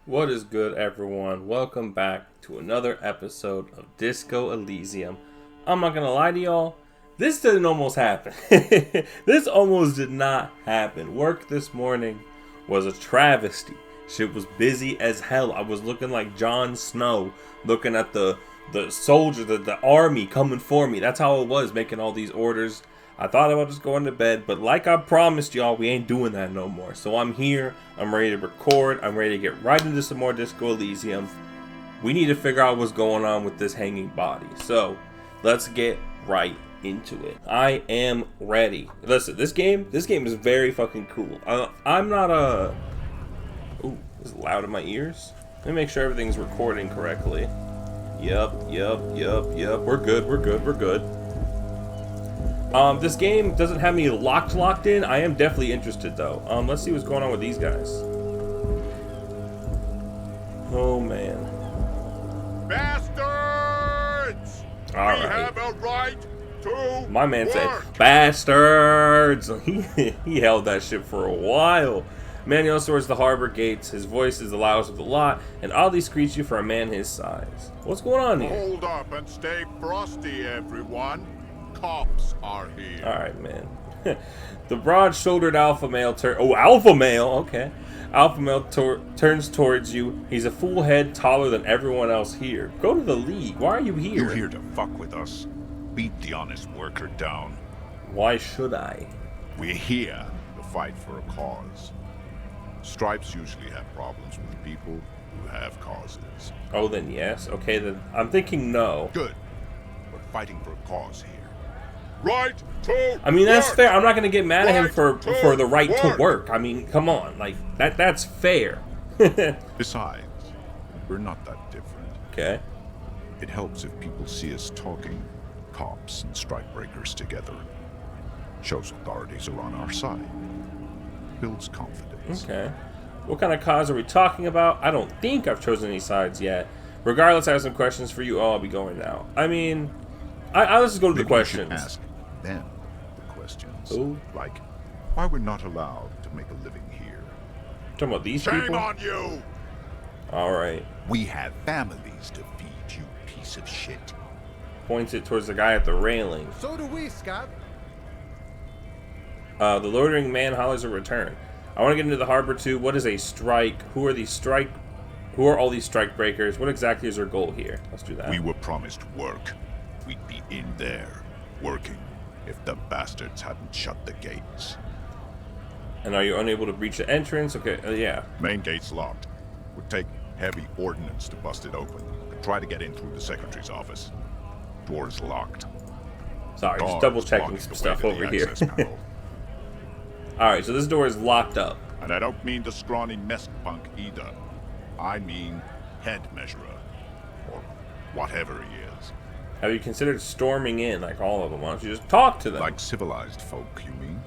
What is good, everyone? Welcome back to another episode of Disco Elysium. I'm not gonna lie to y'all, this didn't almost happen. This almost did not happen. Work this morning was a travesty. Shit was busy as hell. I was looking like Jon Snow, looking at the soldier, the army coming for me. That's how it was, making all these orders. I thought about just going to bed, but like I promised y'all, we ain't doing that no more. So I'm here, I'm ready to record, I'm ready to get right into some more Disco Elysium. We need to figure out what's going on with this hanging body. So let's get right into it. I am ready. Listen, this game is very fucking cool. I'm not a... Ooh, is it loud in my ears? Let me make sure everything's recording correctly. Yep. We're good. This game doesn't have me locked in. I am definitely interested though. Let's see what's going on with these guys. Oh man. Bastards! All right. We have a right to My man work. said, bastards! He held that shit for a while. Manuel towards the harbor gates. His voice is the loudest of the lot, and oddly screechy for a man his size. What's going on here? Hold up and stay frosty, everyone. Cops are here. Alright, man. The broad-shouldered alpha male alpha male, okay. Alpha male turns towards you. He's a full head taller than everyone else here. Go to the league. Why are you here? You're here to fuck with us. Beat the honest worker down. Why should I? We're here to fight for a cause. Stripes usually have problems with people who have causes. Oh, then yes. Okay, then I'm thinking no. Good. We're fighting for a cause here. Right to I mean, that's work. fair. I'm not going to get mad at him Right for the right to work. work. I mean, come on. Like, that's fair. Besides, we're not that different. Okay. It helps if people see us talking, cops and strikebreakers together. Shows authorities are on our side. Builds confidence. Okay. What kind of cause are we talking about? I don't think I've chosen any sides yet. Regardless, I have some questions for you. Oh, I'll be going now. I mean, let's just go to the Maybe you should questions. ask them the questions. Ooh. Like, why we're not allowed to make a living here. Talking about these Shame people? on you! All right. We have families to feed, you piece of shit. Points it towards the guy at the railing. So do we, Scott. The loitering man hollers a return. I want to get into the harbor too. What is a strike? Who are all these strike breakers? What exactly is their goal here? Let's do that. We were promised work. We'd be in there, working, if the bastards hadn't shut the gates. And are you unable to breach the entrance? Okay, yeah. Main gate's locked. Would take heavy ordnance to bust it open. Could try to get in through the secretary's office. Door's locked. Sorry, just Guards double checking blocking some the stuff way to over the here. access panel. Alright, so this door is locked up. And I don't mean the scrawny mess punk either. I mean head measurer. Or whatever he is. Have you considered storming in like all of them? Why don't you just talk to them? Like civilized folk, you mean?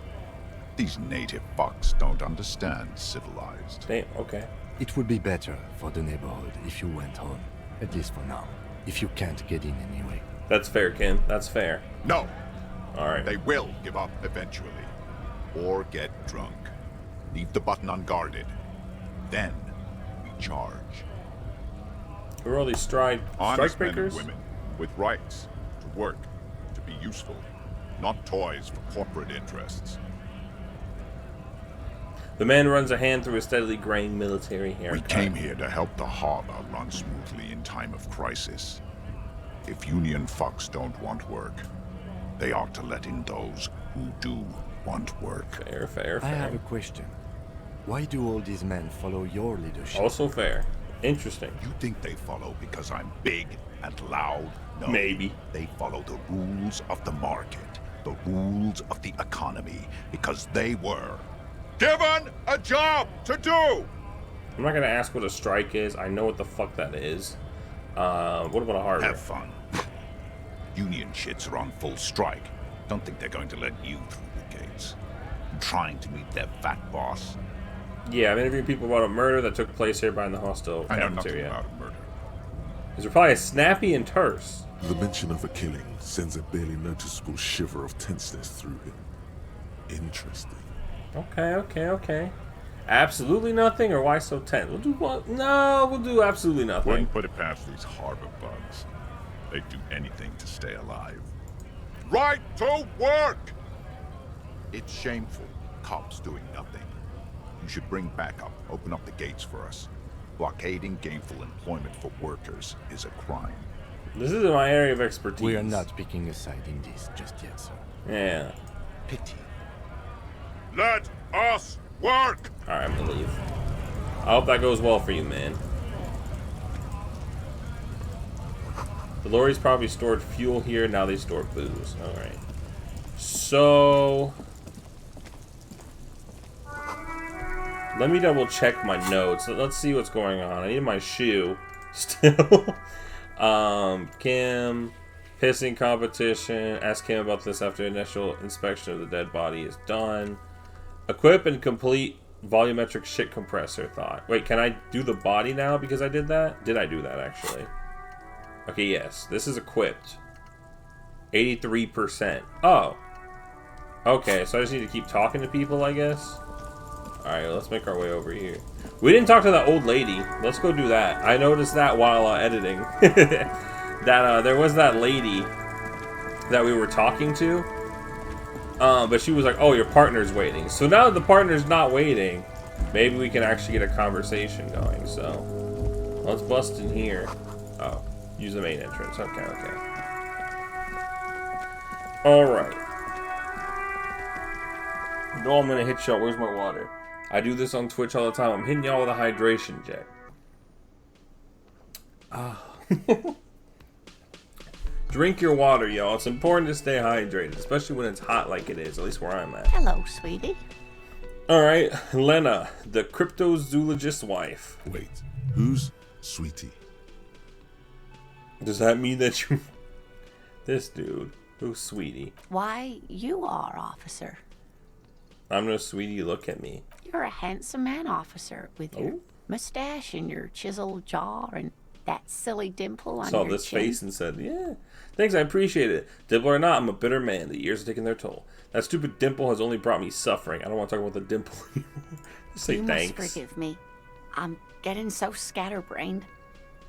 These native fucks don't understand civilized. Damn, okay. It would be better for the neighborhood if you went home, at least for now. If you can't get in anyway. That's fair, Ken. That's fair. No, Alright. they will give up eventually. Or get drunk. Leave the button unguarded. Then we charge. Who are all these strike Honest men and breakers? women with rights to work, to be useful, not toys for corporate interests. The man runs a hand through a steadily graying military haircut. We came here to help the harbor run smoothly in time of crisis. If union fucks don't want work, they ought to let in those who do want work. Fair. I have a question. Why do all these men follow your leadership? Also fair. Interesting. You think they follow because I'm big and loud? No. Maybe. They follow the rules of the market, the rules of the economy, because they were Given a job to do! I'm not gonna ask what a strike is. I know what the fuck that is. What about a harbor? Have fun. Union shits are on full strike. Don't think they're going to let you through the gates. I'm trying to meet their fat boss. Yeah, I'm interviewing people about a murder that took place here behind the hostel I know nothing cafeteria. about a murder. His reply is snappy and terse. The mention of a killing sends a barely noticeable shiver of tenseness through him. Interesting. Okay. Absolutely nothing, or why so tense? We'll do what? No, we'll do absolutely nothing. Wouldn't put it past these harbor bugs. They'd do anything to stay alive. Right to work! It's shameful. Cops doing nothing. You should bring backup. Open up the gates for us. Blockading gainful employment for workers is a crime. This isn't my area of expertise. We are not picking a side in this just yet, sir. Yeah. Pity. Let us work! Alright, I'm gonna leave. I hope that goes well for you, man. The lorries probably stored fuel here, now they store booze. Alright. So... let me double check my notes. Let's see what's going on. I need my shoe. Still. Kim... pissing competition. Ask Kim about this after initial inspection of the dead body is done. Equip and complete volumetric shit compressor thought. Wait, can I do the body now because I did that? Did I do that, actually? Okay, yes. This is equipped. 83%. Oh. Okay, so I just need to keep talking to people, I guess. Alright, let's make our way over here. We didn't talk to that old lady. Let's go do that. I noticed that while editing. That there was that lady that we were talking to. But she was like, oh, your partner's waiting. So now that the partner's not waiting, maybe we can actually get a conversation going. So let's bust in here. Oh, use the main entrance. Okay, okay. Alright. No, I'm gonna hit y'all. Where's my water? I do this on Twitch all the time. I'm hitting y'all with a hydration jet. Ah. Drink your water, y'all. It's important to stay hydrated, especially when it's hot like it is, at least where I'm at. Hello, sweetie. Alright, Lena, the Cryptozoologist Wife. Wait, who's Sweetie? Does that mean that you... this dude. Who's Sweetie? Why, you are, officer. I'm no Sweetie, look at me. You're a handsome man, officer, with your mustache and your chiseled jaw and that silly dimple on Saw your this chin. face and said, yeah, thanks, I appreciate it. Dimple or not, I'm a bitter man. The years are taking their toll. That stupid dimple has only brought me suffering. I don't want to talk about the dimple anymore. Just say you thanks. must forgive me. I'm getting so scatterbrained.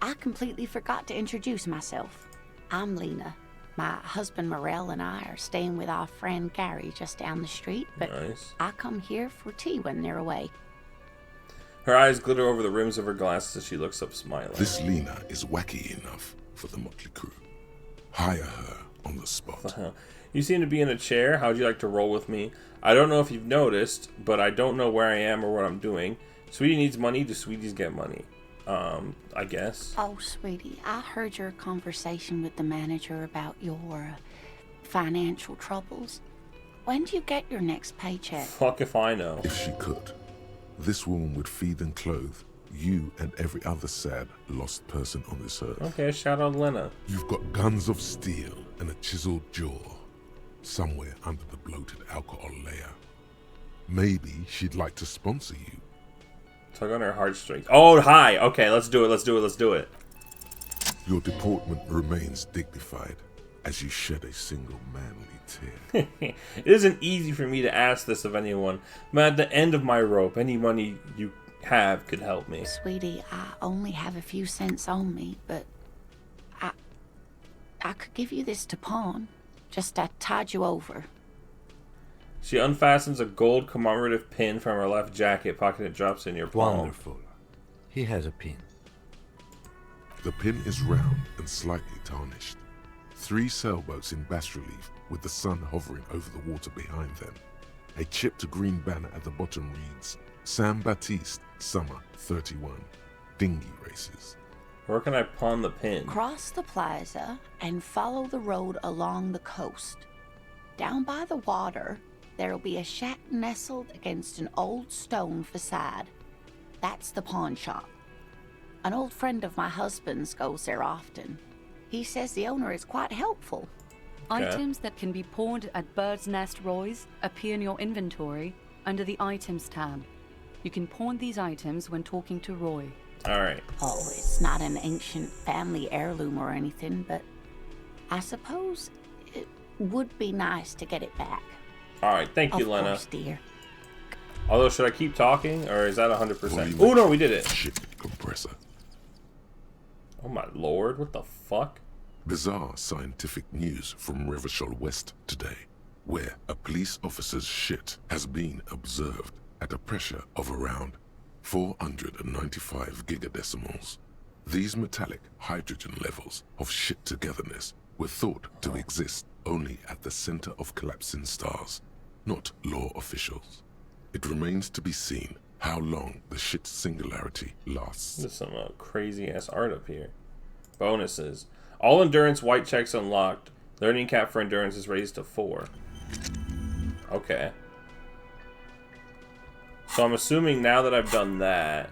I completely forgot to introduce myself. I'm Lena. My husband Morel and I are staying with our friend Gary just down the street, but Nice. I come here for tea when they're away. Her eyes glitter over the rims of her glasses as she looks up, smiling. This Lena is wacky enough for the motley crew. Hire her on the spot. You seem to be in a chair. How'd you like to roll with me? I don't know if you've noticed, but I don't know where I am or what I'm doing. Sweetie needs money. Do sweeties get money? I guess. Oh, sweetie, I heard your conversation with the manager about your financial troubles. When do you get your next paycheck? Fuck if I know. If she could, this woman would feed and clothe you and every other sad, lost person on this earth. Okay, shout out Lena. You've got guns of steel and a chiseled jaw somewhere under the bloated alcohol layer. Maybe she'd like to sponsor you. Tug on her heartstrings. Oh, hi. Okay, let's do it. Let's do it. Let's do it. Your deportment remains dignified as you shed a single manly tear. It isn't easy for me to ask this of anyone. I'm at the end of my rope. Any money you have could help me. Sweetie, I only have a few cents on me, but I could give you this to pawn. Just to tide you over. She unfastens a gold commemorative pin from her left jacket pocket and drops in your palm. Wonderful. He has a pin. The pin is round and slightly tarnished. 3 sailboats in bas relief with the sun hovering over the water behind them. A chipped green banner at the bottom reads, San Baptiste, Summer 31, Dinghy Races. Where can I pawn the pin? Cross the plaza and follow the road along the coast. Down by the water, there'll be a shack nestled against an old stone facade. That's the pawn shop. An old friend of my husband's goes there often. He says the owner is quite helpful. Okay. Items that can be pawned at Bird's Nest Roy's appear in your inventory under the Items tab. You can pawn these items when talking to Roy. Alright. Oh, it's not an ancient family heirloom or anything, but I suppose it would be nice to get it back. Alright, thank you, Of Lena. course, dear. Although, should I keep talking, or is that 100%? Volume Oh no, we did it. Ship compressor. Oh my lord, what the fuck? Bizarre scientific news from Revachol West today, where a police officer's shit has been observed at a pressure of around 495 gigadecimals. These metallic hydrogen levels of shit togetherness were thought to exist only at the center of collapsing stars, not law officials. It remains to be seen how long the shit singularity lasts. There's some crazy ass art up here. Bonuses. All endurance white checks unlocked. Learning cap for endurance is raised to 4. Okay. So I'm assuming now that I've done that,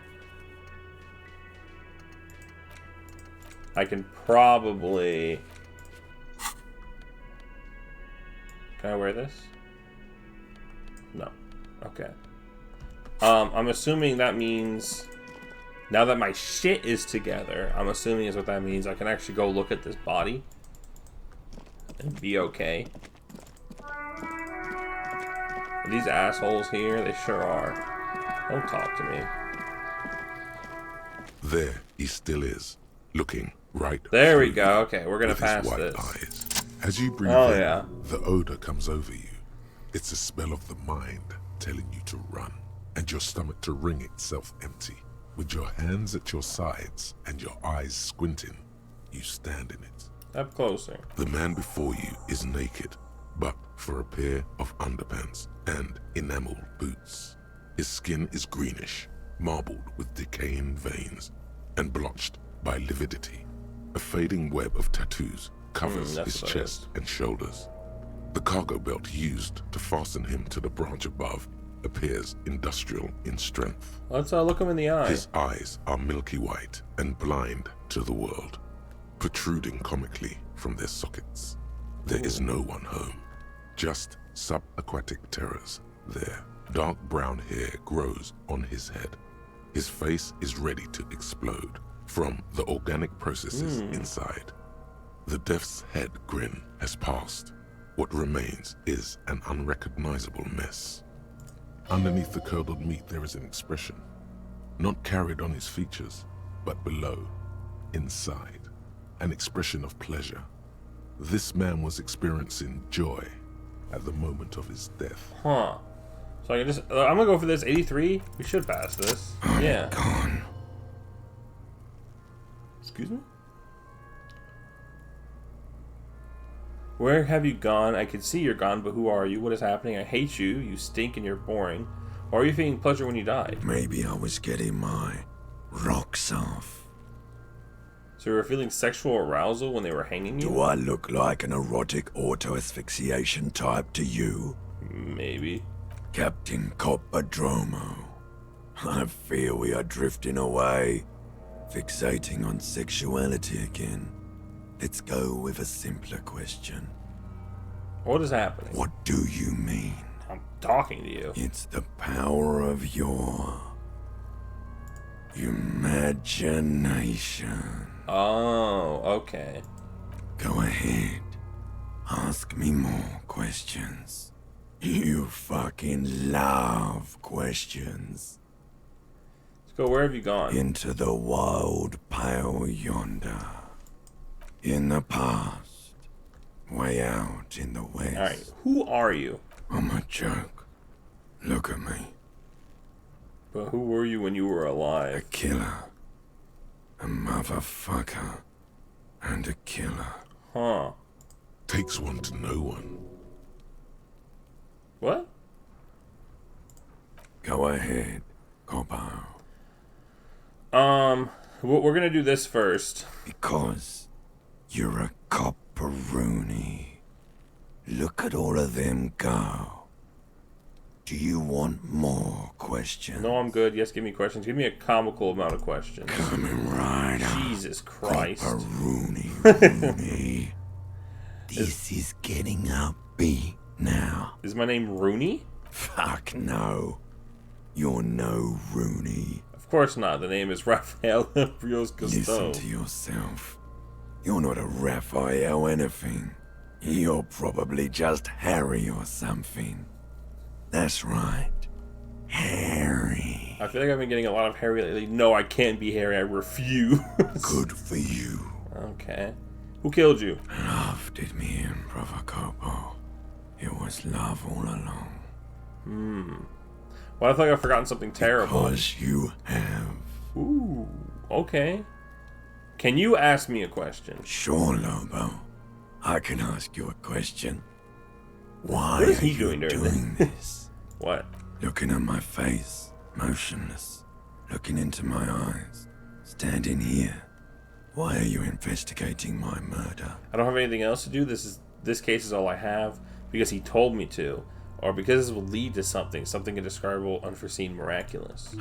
I can probably... Can I wear this? No. Okay. I'm assuming that means... Now that my shit is together, I'm assuming is what that means, I can actually go look at this body and be okay. Are these assholes here? They sure are. Don't talk to me. There he still is, looking right. There we through go. you Okay, we're gonna with his pass white this. eyes. As you breathe Oh, in, yeah. the odor comes over you. It's a smell of the mind telling you to run, and your stomach to wring itself empty. With your hands at your sides and your eyes squinting, you stand in it. Up closer. The man before you is naked, but for a pair of underpants and enameled boots. His skin is greenish, marbled with decaying veins, and blotched by lividity. A fading web of tattoos covers that's his what it chest is. and shoulders. The cargo belt used to fasten him to the branch above appears industrial in strength. Let's look him in the eye. His eyes are milky white and blind to the world, protruding comically from their sockets. There is no one home, just subaquatic terrors there. Dark brown hair grows on his head. His face is ready to explode from the organic processes inside. The death's head grin has passed. What remains is an unrecognizable mess. Underneath the curdled meat there is an expression, not carried on his features, but below, inside, an expression of pleasure. This man was experiencing joy at the moment of his death. Huh. So I can just... I'm gonna go for this. 83? We should pass this. Yeah. Gone. Excuse me? Where have you gone? I can see you're gone, but who are you? What is happening? I hate you. You stink and you're boring. Or are you feeling pleasure when you die? Maybe I was getting my rocks off. So you were feeling sexual arousal when they were hanging you? Do I look like an erotic auto-asphyxiation type to you? Maybe. Captain Coppadromo, I fear we are drifting away, fixating on sexuality again. Let's go with a simpler question. What is happening? What do you mean? I'm talking to you. It's the power of your imagination. Oh, okay. Go ahead. Ask me more questions. You fucking love questions. Let's go. Where have you gone? Into the wild pale yonder. In the past. Way out in the west. Alright, who are you? I'm a joke. Look at me. But who were you when you were A alive? killer. A motherfucker. And a killer. Huh. Takes one to know one. What? Go ahead, Coppo. We're gonna do this first. Because you're a copperoonie. Look at all of them go. Do you want more questions? No, I'm good. Yes, give me questions. Give me a comical amount of questions. Coming right up. Jesus Christ. Copperoonie. This is getting upbeat now. Is my name Rooney? Fuck no. You're no Rooney. Of course not. The name is Raphael Rios Listen Gusteau. to yourself. You're not a Raphael anything. You're probably just Harry or something. That's right. Harry. I feel like I've been getting a lot of Harry lately. No, I can't be Harry. I refuse. Good for you. Okay. Who killed you? Love did me in, Brother Corpo. It was love all along. Well, I feel like I've forgotten something terrible. Because you have. Ooh, okay. Can you ask me a question? Sure, Lobo. I can ask you a question. Why What is are he you doing during this? What? Looking at my face, motionless. Looking into my eyes. Standing here. Why are you investigating my murder? I don't have anything else to do. This case is all I have because he told me to, or because this will lead to something indescribable, unforeseen, miraculous.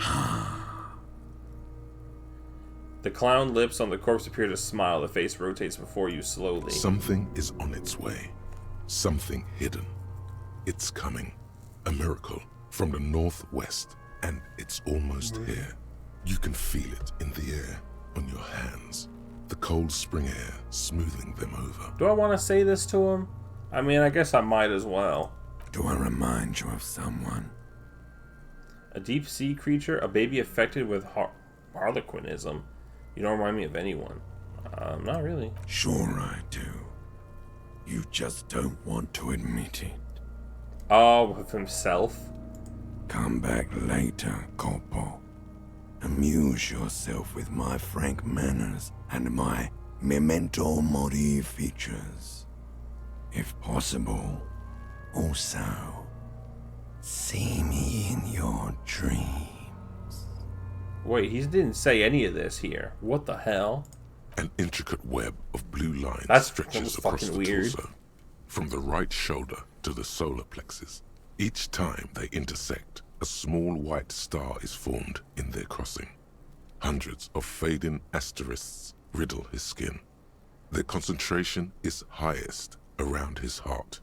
The clown lips on the corpse appear to smile. The face rotates before you slowly. Something is on its way. Something hidden. It's coming. A miracle from the northwest, and it's almost here. You can feel it in the air, on your hands. The cold spring air smoothing them over. Do I want to say this to him? I mean, I guess I might as well. Do I remind you of someone? A deep sea creature? A baby affected with harlequinism? You don't remind me of anyone. Not really. Sure I do. You just don't want to admit it. Oh, with himself? Come back later, Corpo. Amuse yourself with my frank manners and my memento mori features. If possible, also, see me in your dreams. Wait, he didn't say any of this here. What the hell? An intricate web of blue lines That's stretches across fucking the weird. torso, from the right shoulder to the solar plexus. Each time they intersect, a small white star is formed in their crossing. Hundreds of fading asterisks riddle his skin. Their concentration is highest around his heart.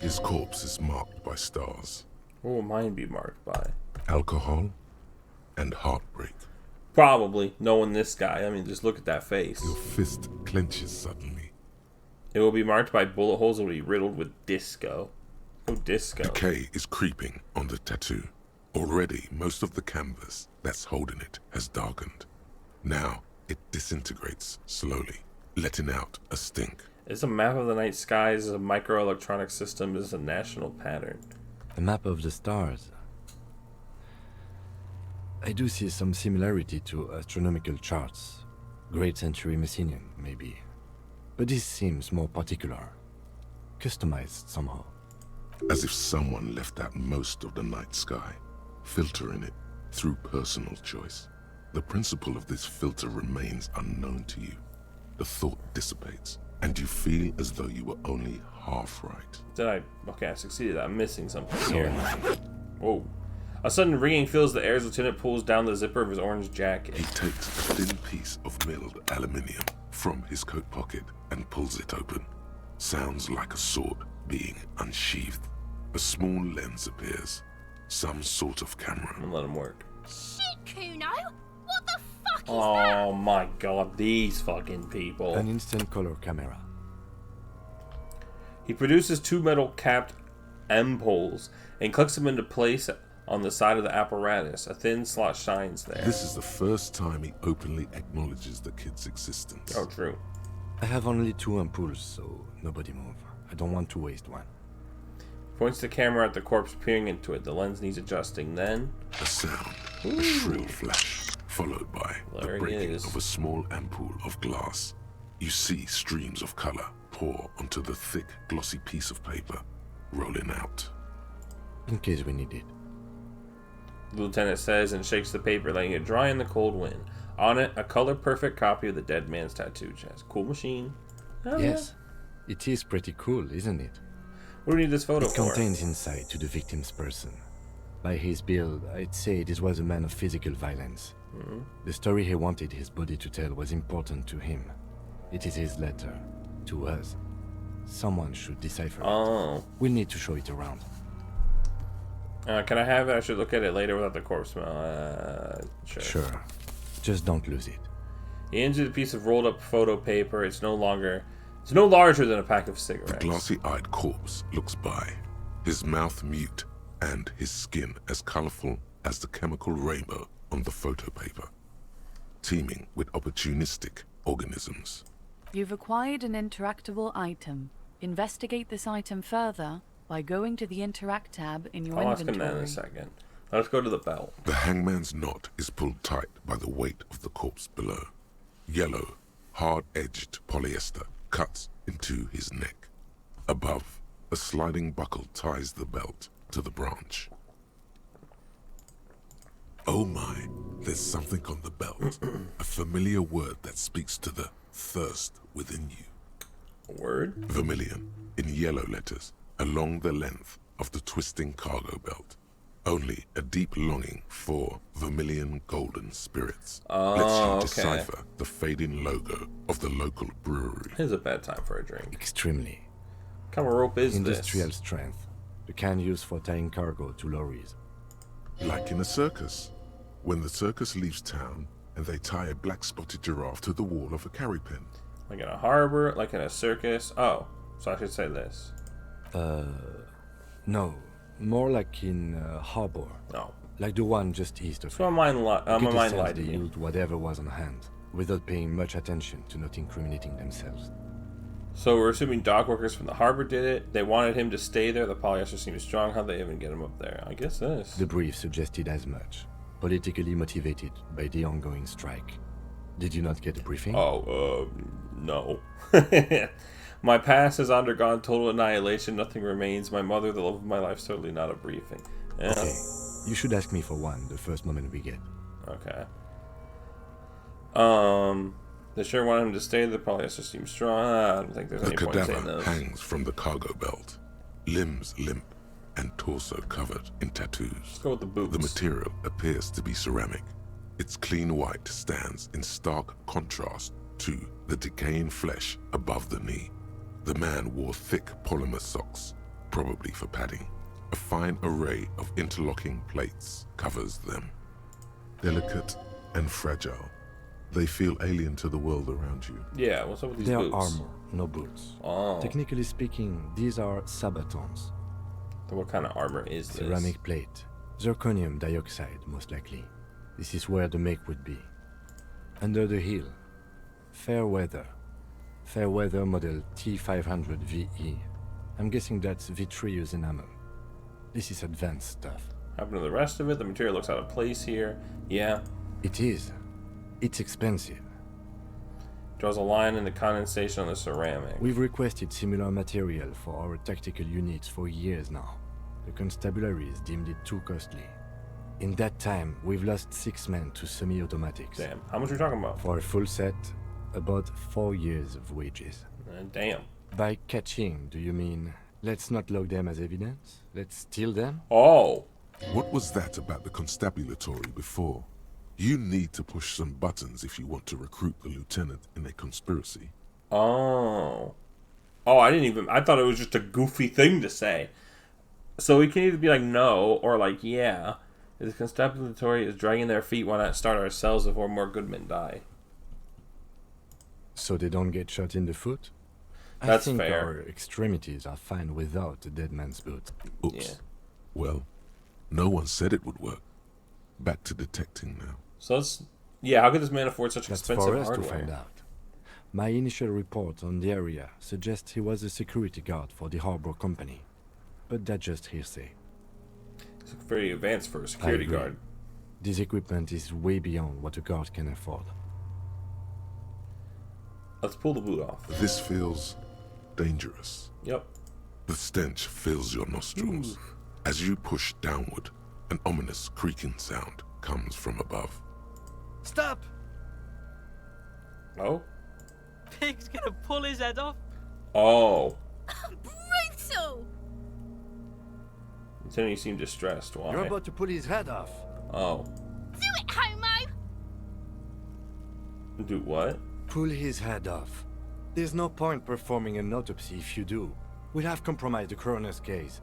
His corpse is marked by stars, What will mine be marked by? alcohol, and heartbreak. Probably, knowing this guy. I mean, just look at that face. Your fist clenches suddenly. It will be marked by bullet holes that will be riddled with disco. Oh, disco. Decay is creeping on the tattoo. Already, most of the canvas that's holding it has darkened. Now, it disintegrates slowly, letting out a stink. It's a map of the night skies, a microelectronic system, is a national pattern. A map of the stars. I do see some similarity to astronomical charts. Great Century Messinian, maybe. But this seems more particular. Customized somehow. As if someone left out most of the night sky, filtering it through personal choice. The principle of this filter remains unknown to you. The thought dissipates, and you feel as though you were only half right. Okay, I succeeded. I'm missing something here. Whoa. A sudden ringing fills the air as Lieutenant pulls down the zipper of his orange jacket. He takes a thin piece of milled aluminium from his coat pocket and pulls it open. Sounds like a sword being unsheathed. A small lens appears. Some sort of camera. I'm gonna let him work. Shit, Kuno! What the fuck is that? Oh my god, these fucking people. An instant color camera. He produces two metal capped M poles and clicks them into place on the side of the apparatus. A thin slot shines there. This is the first time he openly acknowledges the kid's existence. Oh, true. I have only 2 ampoules, so nobody move. I don't want to waste one. Points the camera at the corpse, peering into it. The lens needs adjusting. Then A sound, a shrill flash, followed by There the he breaking is. of a small ampoule of glass. You see streams of color pour onto the thick, glossy piece of paper, rolling out. In case we need it. the lieutenant says and shakes the paper, letting it dry in the cold wind. On it, a color-perfect copy of the dead man's tattoo chest. Cool machine. Oh, Yes. It is pretty cool, isn't it? What do we need this photo It for? contains insight to the victim's person. By his build, I'd say this was a man of physical violence. The story he wanted his body to tell was important to him. It is his letter. To us. Someone should decipher it. Oh. We'll need to show it around. Can I have it? I should look at it later without the corpse smell. Sure. Sure. Just don't lose it. He hands you a piece of rolled up photo paper. It's no larger than a pack of The cigarettes. glassy-eyed corpse looks by, his mouth mute and his skin as colorful as the chemical rainbow on the photo paper, teeming with opportunistic organisms. You've acquired an interactable item. Investigate this item further by going to the Interact tab in your I'll ask inventory. him that in a second. Let's go to the belt. The hangman's knot is pulled tight by the weight of the corpse below. Yellow, hard-edged polyester cuts into his neck. Above, a sliding buckle ties the belt to the branch. Oh my, there's something on the belt. A familiar word that speaks to the thirst within you. A word? Vermilion, in yellow letters, along the length of the twisting cargo belt. Only a deep longing for vermilion golden spirits lets you decipher the fading logo of the local brewery. It's a bad time for a drink. Extremely. What kind of rope is Industrial this? strength. The kind used for tying cargo to lorries. Like in a circus. When the circus leaves town and they tie a black spotted giraffe to the wall of a carry pen. Like in a harbor, like in a circus. Oh, so I should say this. No. More like in harbor. No. Like the one just east of So it. my You get the mind sense lied to they me. used whatever was on hand, without paying much attention to not incriminating themselves. So we're assuming dock workers from the harbor did it. They wanted him to stay there. The polyester seems strong. How'd they even get him up there? I guess this. The brief suggested as much. Politically motivated by the ongoing strike. Did you not get a briefing? No. My past has undergone total annihilation. Nothing remains. My mother, the love of my life, certainly not a briefing. Yeah. Okay. You should ask me for one the first moment we get. Okay. They sure wanted him to stay. The polyester seems strong. I don't think there's The any point in saying cadaver those. hangs from the cargo belt, limbs limp and torso covered in tattoos. Let's go with the boots. The material appears to be ceramic. Its clean white stands in stark contrast to the decaying flesh above the knee. The man wore thick polymer socks, probably for padding. A fine array of interlocking plates covers them. Delicate and fragile, they feel alien to the world around you. Yeah, what's up with these They are boots? armor, no boots. Oh. Technically speaking, these are sabatons. So what kind of armor is this? Ceramic plate. Zirconium dioxide, most likely. This is where the make would be. Under the heel. Fair weather. Fair weather model T500 VE. I'm guessing that's vitreous enamel. This is advanced stuff. Happened to the rest of it? The material looks out of place here. Yeah. It is. It's expensive. Draws a line in the condensation on the ceramic. We've requested similar material for our tactical units for years now. The constabularies deemed it too costly. In that time, we've lost 6 men to semi-automatics. Damn. How much are we talking about? For a full set, about 4 years of wages. Damn. By catching, do you mean let's not log them as evidence? Let's steal them? Oh. What was that about the constabulatory before? You need to push some buttons if you want to recruit the lieutenant in a conspiracy. Oh. Oh, I thought it was just a goofy thing to say. So we can either be like no or like yeah. If the constabulatory is dragging their feet, why not start ourselves before more good men die? So they don't get shot in the foot? That's I think fair. our extremities are fine without a dead man's boot. Oops. Yeah. Well, no one said it would work. Back to detecting now. So let's... Yeah, how could this man afford such That's expensive for us hardware? to find out. My initial report on the area suggests he was a security guard for the harbor company. But that's just hearsay. It's very advanced for a security agree. guard. This equipment is way beyond what a guard can afford. Let's pull the boot off. This feels dangerous. Yep. The stench fills your nostrils. As you push downward, an ominous creaking sound comes from above. Stop! Oh? Pig's gonna pull his head off. Oh. Brutal! Then you seem distressed. Why? You're about to pull his head off. Oh. Do it, homo! Do what? Pull his head off. There's no point performing an autopsy if you do. We'll have compromised the coroner's case.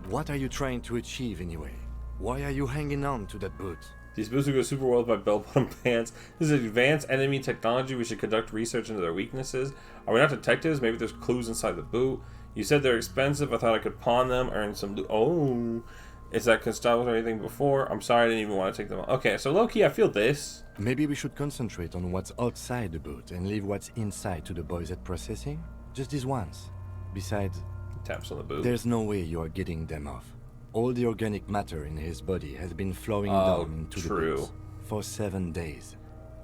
What are you trying to achieve anyway? Why are you hanging on to that boot? These boots will go super well with my bell-bottom pants. This is advanced enemy technology. We should conduct research into their weaknesses. Are we not detectives? Maybe there's clues inside the boot. You said they're expensive. I thought I could pawn them, earn some loot. Oh. Is that constabulary or anything before? I'm sorry, I didn't even want to take them out. Okay, so low-key, I feel this. Maybe we should concentrate on what's outside the boat and leave what's inside to the boys at processing? Just this once. Besides, Taps on the boot. there's no way you are getting them off. All the organic matter in his body has been flowing down into the boat for 7 days.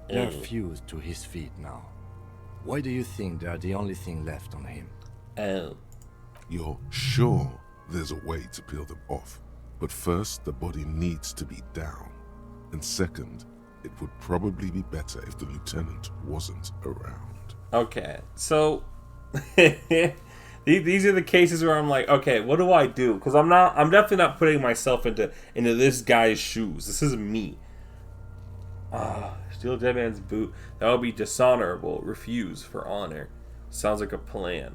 They're fused to his feet now. Why do you think they are the only thing left on him? You're sure there's a way to peel them off, but first the body needs to be down. And second, it would probably be better if the lieutenant wasn't around. Okay, so these are the cases where I'm like, okay, what do I do? Because I'm definitely not putting myself into this guy's shoes. This is me. Steal a dead man's boot. That would be dishonorable. Refuse for honor. Sounds like a plan.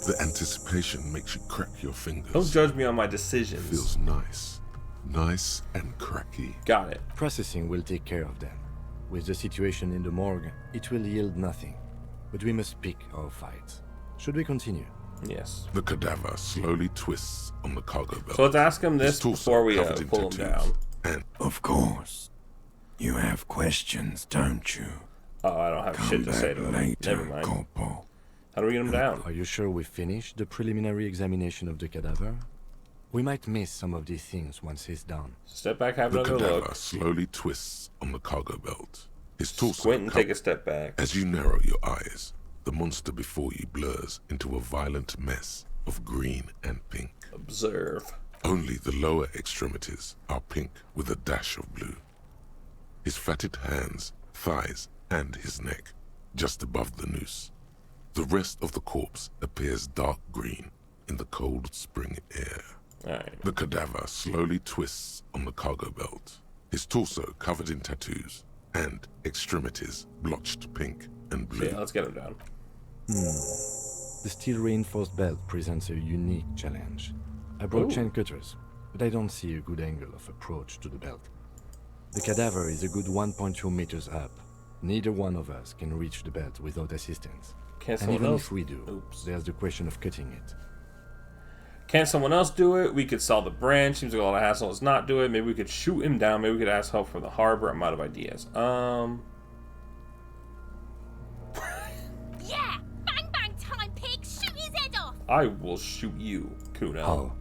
The anticipation makes you crack your fingers. Don't judge me on my decisions. Feels nice. Nice and cracky. Got it. Processing will take care of them. With the situation in the morgue, it will yield nothing. But we must pick our fights. Should we continue? Yes. The cadaver slowly twists on the cargo belt. So let's ask him this before we covered in pull him tattoos. down. Of course. You have questions, don't you? Oh, I don't have Come shit to say back to him. later, Never mind. Corporal. How do we get him down? Are you sure we finished the preliminary examination of the cadaver? We might miss some of these things once he's done. Step back, have The another cadaver look. slowly twists on the cargo belt. His torso Squint and take a step back. As you narrow your eyes, the monster before you blurs into a violent mess of green and pink. Observe. Only the lower extremities are pink with a dash of blue. His fatted hands, thighs, and his neck, just above the noose. The rest of the corpse appears dark green in the cold spring air. Alright. The cadaver slowly twists on the cargo belt, his torso covered in tattoos, and extremities blotched pink and blue. Yeah, let's get him down. The steel-reinforced belt presents a unique challenge. I brought chain cutters, but I don't see a good angle of approach to the belt. The cadaver is a good 1.2 meters up. Neither one of us can reach the belt without assistance. Can't And someone even else? if we do, Oops. there's the question of cutting it. Can't someone else do it? We could saw the branch. Seems like a lot of hassle. Let's not do it. Maybe we could shoot him down. Maybe we could ask help from the harbor. I'm out of ideas. Yeah! Bang bang time, pig! Shoot his head off! I will shoot you, Kuno. Oh,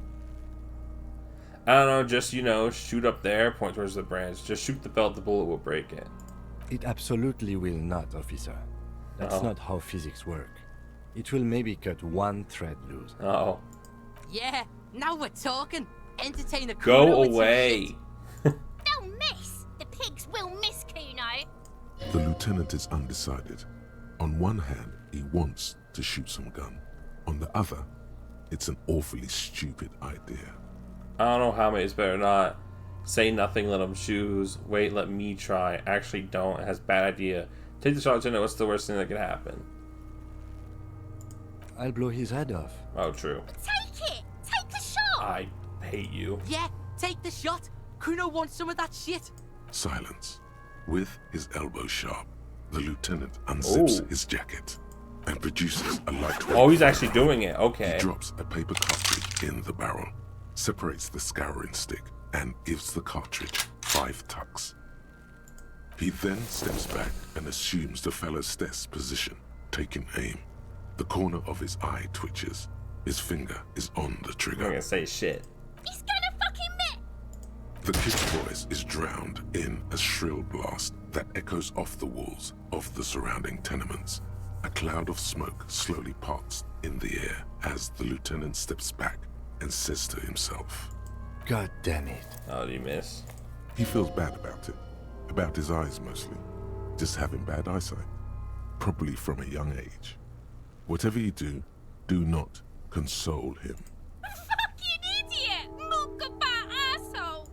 I don't know, just, shoot up there, point towards the branch. Just shoot the belt, the bullet will break it. it absolutely will not, officer. That's not how physics work. It will maybe cut one thread loose. Uh-oh. Yeah, now we're talking. Entertain the Go Kuno with some away. shit. They'll miss! The pigs will miss Kuno! The lieutenant is undecided. On one hand, he wants to shoot some gun. On the other, it's an awfully stupid idea. I don't know how many is better not. Say nothing, let him choose. Wait, let me try. Actually don't. It has bad idea. Take the shot, Lieutenant. What's the worst thing that could happen? I'll blow his head off. Oh, true. Take it! Take the shot! I hate you. Yeah, take the shot. Kuno wants some of that shit. Silence. With his elbow sharp, the lieutenant unzips Ooh. his jacket and produces a lightweight. Oh, he's actually doing it. Okay. He drops a paper cartridge in the barrel, separates the scouring stick, and gives the cartridge 5 tucks. He then steps back and assumes the fellow's desk position, taking aim. The corner of his eye twitches. His finger is on the I'm trigger. not gonna say shit. He's gonna fucking miss! The kid's voice is drowned in a shrill blast that echoes off the walls of the surrounding tenements. A cloud of smoke slowly parts in the air as the lieutenant steps back and says to himself, God damn it. Oh, did you miss? he feels bad about it. About his eyes mostly. Just having bad eyesight. Probably from a young age. Whatever you do, do not console him. Fucking idiot! Muck about asshole!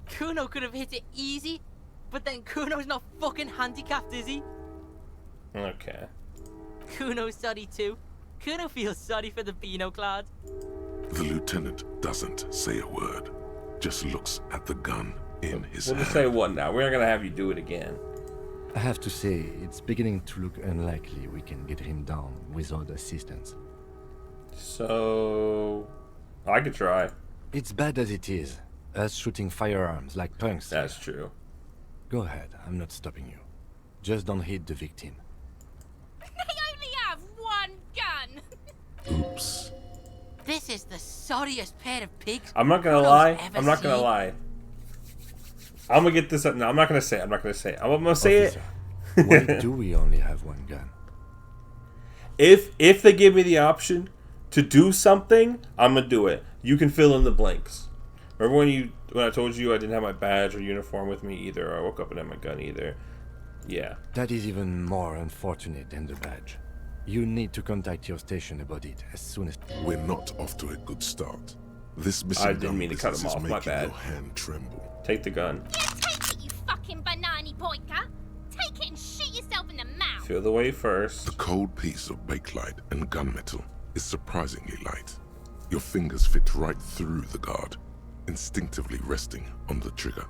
Kuno could have hit it easy, but then Kuno's not fucking handicapped, is he? Okay. Kuno's sorry too. Kuno feels sorry for the Beano clad. The lieutenant doesn't say a word. Just looks at the gun in his We'll hand. just say what now? We're not gonna have you do it again. I have to say, it's beginning to look unlikely we can get him down without assistance. So I could try. It's bad as it is. Us shooting firearms like punks. That's true. Go ahead, I'm not stopping you. Just don't hit the victim. They only have one gun. Oops. This is the sorriest pair of pigs. I'm not gonna Kuno's lie. ever I'm not gonna seen. lie. I'm gonna get this up. No, I'm not gonna say it. I'm not gonna say it. I'm gonna say Officer, why do we only have one gun? it. If they give me the option to do something, I'm gonna do it. You can fill in the blanks. Remember when I told you I didn't have my badge or uniform with me either, or I woke up and had my gun either? Yeah. That is even more unfortunate than the badge. You need to contact your station about it as soon as... We're not off to a good start. This missing I didn't gun mean to cut him business is off, my making bad. your hand tremble. Take the gun. Yeah, take it, you fucking banana boyka. Take it and shoot yourself in the mouth. Feel the weight first. The cold piece of bakelite and gunmetal is surprisingly light. Your fingers fit right through the guard, instinctively resting on the trigger.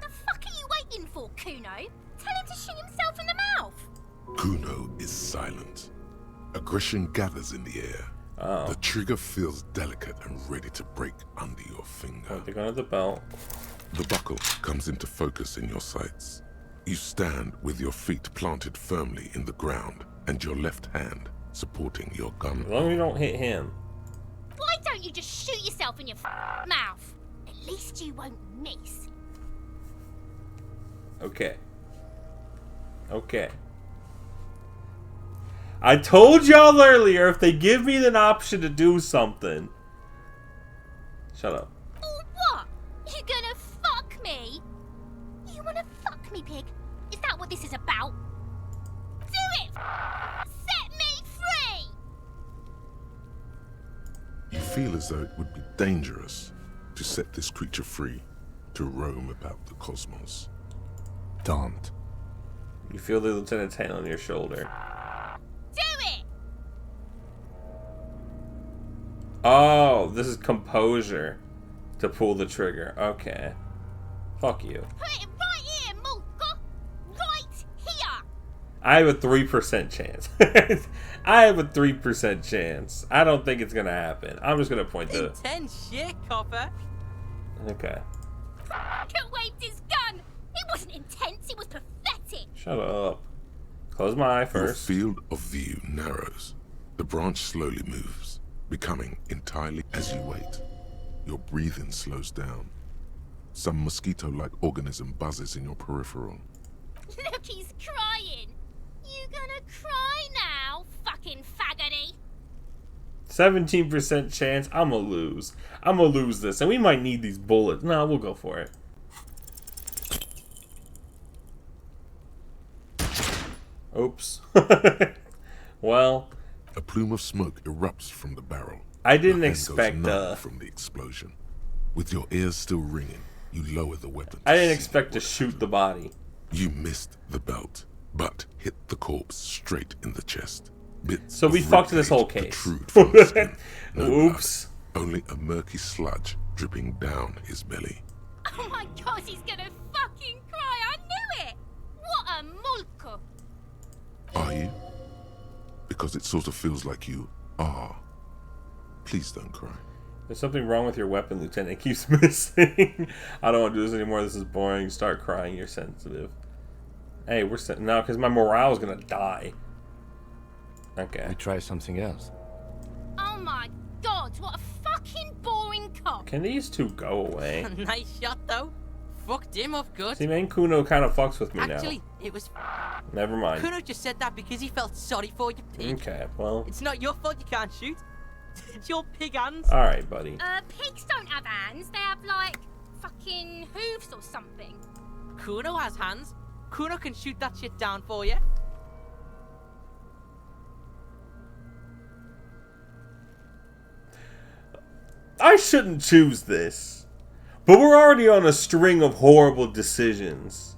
The fuck are you waiting for, Kuno? Tell him to shoot himself in the mouth. Kuno is silent. Aggression gathers in the air. The trigger feels delicate and ready to break under your finger. Point the gun at the belt. The buckle comes into focus in your sights. You stand with your feet planted firmly in the ground and your left hand supporting your gun. As long as you don't hit him. Why don't you just shoot yourself in your mouth? At least you won't miss. Okay. Okay. I told y'all earlier if they give me an option to do something. Shut up. Or what? You gonna fuck me? You wanna fuck me, pig? Is that what this is about? Do it! Set me free! You feel as though it would be dangerous to set this creature free to roam about the cosmos. Don't. You feel the lieutenant's hand on your shoulder. Do it! Oh, this is composure to pull the trigger. Okay. Fuck you. Put it right here, Mulka! Right here! I have a 3% chance. I have a 3% chance. I don't think it's gonna happen. I'm just gonna point to... Intense shit, copper. Okay. Fucker waved his gun! It wasn't intense, it was pathetic! Shut up. Close my eye Your first. field of view narrows. The branch slowly moves, becoming entirely as you wait. Your breathing slows down. Some mosquito-like organism buzzes in your peripheral. Look, he's crying! You gonna cry now, fucking faggoty? 17% chance. I'm gonna lose. I'm gonna lose this. And we might need these bullets. No, we'll go for it. Oops. Well, A plume of smoke erupts from the barrel. I didn't Your hand goes expect numb from the explosion. With your ears still ringing, you lower the weapon. I didn't see expect to what shoot the body. You missed the belt, but hit the corpse straight in the chest. Bits So we of fucked this ribcage whole case. protrude from the skin. No Oops. blood, only a murky sludge dripping down his belly. Oh my god, he's gonna fucking cry! I knew it! What a mulka! Are you? Because it sort of feels like you are. Please don't cry. There's something wrong with your weapon, Lieutenant. It keeps missing. I don't want to do this anymore. This is boring. Start crying. You're sensitive. Hey, we're no, because my morale is gonna die. Okay. We try something else. Oh my god, what a fucking boring cop! Can these two go away? Nice shot, though. Fucked him up good. See, man, Kuno kind of fucks with me Actually, it was... now. Never mind. Kuno just said that because he felt sorry for you, pig. Okay, well. It's not your fault you can't shoot. It's your pig hands. Alright, buddy. Pigs don't have hands, they have like fucking hooves or something. Kuno has hands. Kuno can shoot that shit down for you. I shouldn't choose this. But we're already on a string of horrible decisions.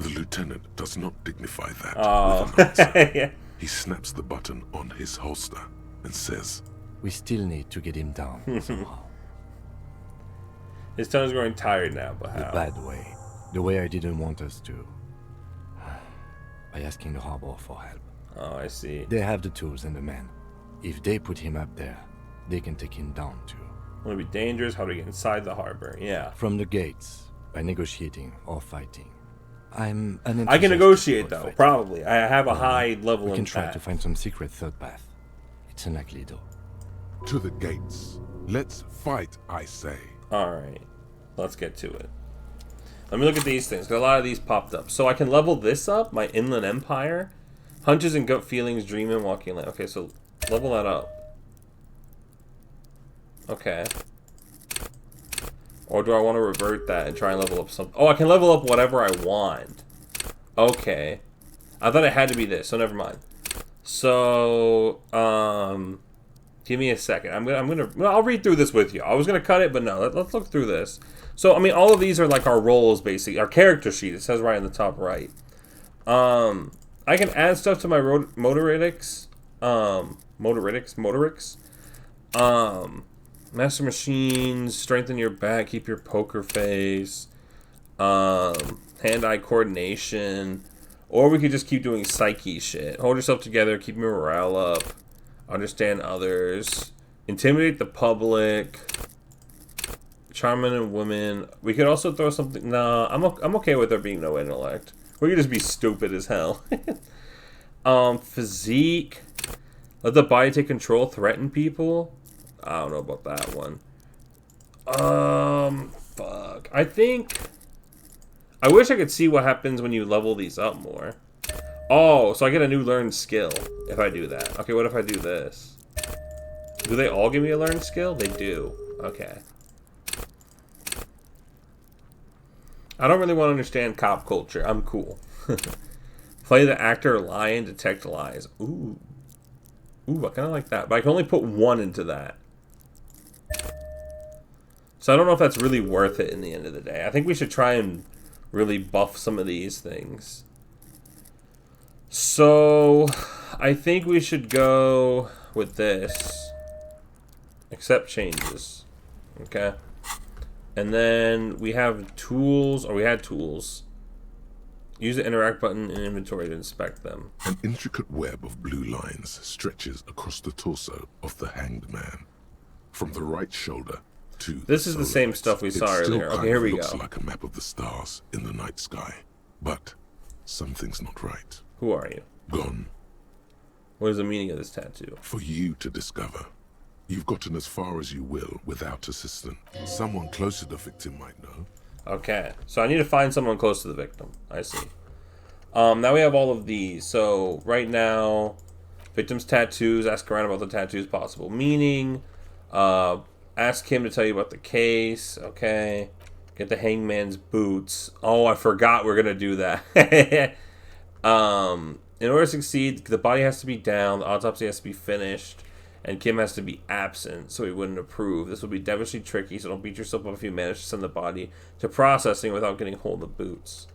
The lieutenant does not dignify that Oh. with an answer. Yeah. He snaps the button on his holster and says, We still need to get him down somehow. His tone's growing tired now, but The how? bad way. The way I didn't want us to. By asking the harbor for help. Oh, I see. They have the tools and the men. If they put him up there, they can take him down too. Would it be dangerous? How do we get inside the harbor? Yeah. From the gates, by negotiating or fighting. I'm an I can negotiate though, fighting. probably. I have a high level We in can try that. to find some secret third path. It's unlikely though. To the gates. Let's fight, I say. Alright. Let's get to it. Let me look at these things, because a lot of these popped up. So I can level this up, my Inland Empire. Hunches and gut feelings, dreaming, walking land. Okay, so level that up. Okay. Or do I want to revert that and try and level up something? Oh, I can level up whatever I want. Okay. I thought it had to be this, so never mind. So, give me a second. I'll read through this with you. I was gonna cut it, but no, let's look through this. So, I mean, all of these are like our roles, basically. Our character sheet, it says right in the top right. I can add stuff to my motorics. Master machines, strengthen your back, keep your poker face, hand-eye coordination, or we could just keep doing psyche shit. Hold yourself together, keep your morale up, understand others, intimidate the public, charm men and women. We could also throw something. Nah, I'm okay with there being no intellect. We could just be stupid as hell. Physique, let the body take control, threaten people. I don't know about that one. Fuck. I wish I could see what happens when you level these up more. Oh, so I get a new learned skill if I do that. Okay, what if I do this? Do they all give me a learned skill? They do. Okay. I don't really want to understand cop culture. I'm cool. Play the actor, lie, and detect lies. Ooh. Ooh, I kind of like that. But I can only put one into that. So I don't know if that's really worth it in the end of the day. I think we should try and really buff some of these things. So I think we should go with this. Accept changes. Okay. And then we have tools, or we had tools. Use the interact button in inventory to inspect them. An intricate web of blue lines stretches across the torso of the hanged man. From the right shoulder to this is the same stuff we saw earlier. Okay, here we go. It looks like a map of the stars in the night sky. But something's not right. Who are you? Gone. What is the meaning of this tattoo? For you to discover. You've gotten as far as you will without assistance. Someone close to the victim might know. Okay, so I need to find someone close to the victim. I see. Now we have all of these. So right now, victim's tattoos. Ask around about the tattoos. Possible meaning. Ask him to tell you about the case. Okay. Get the hangman's boots. Oh, I forgot we're gonna do that. In order to succeed, the body has to be down. The autopsy has to be finished. And Kim has to be absent, so he wouldn't approve. This will be devilishly tricky, so don't beat yourself up if you manage to send the body to processing without getting hold of boots.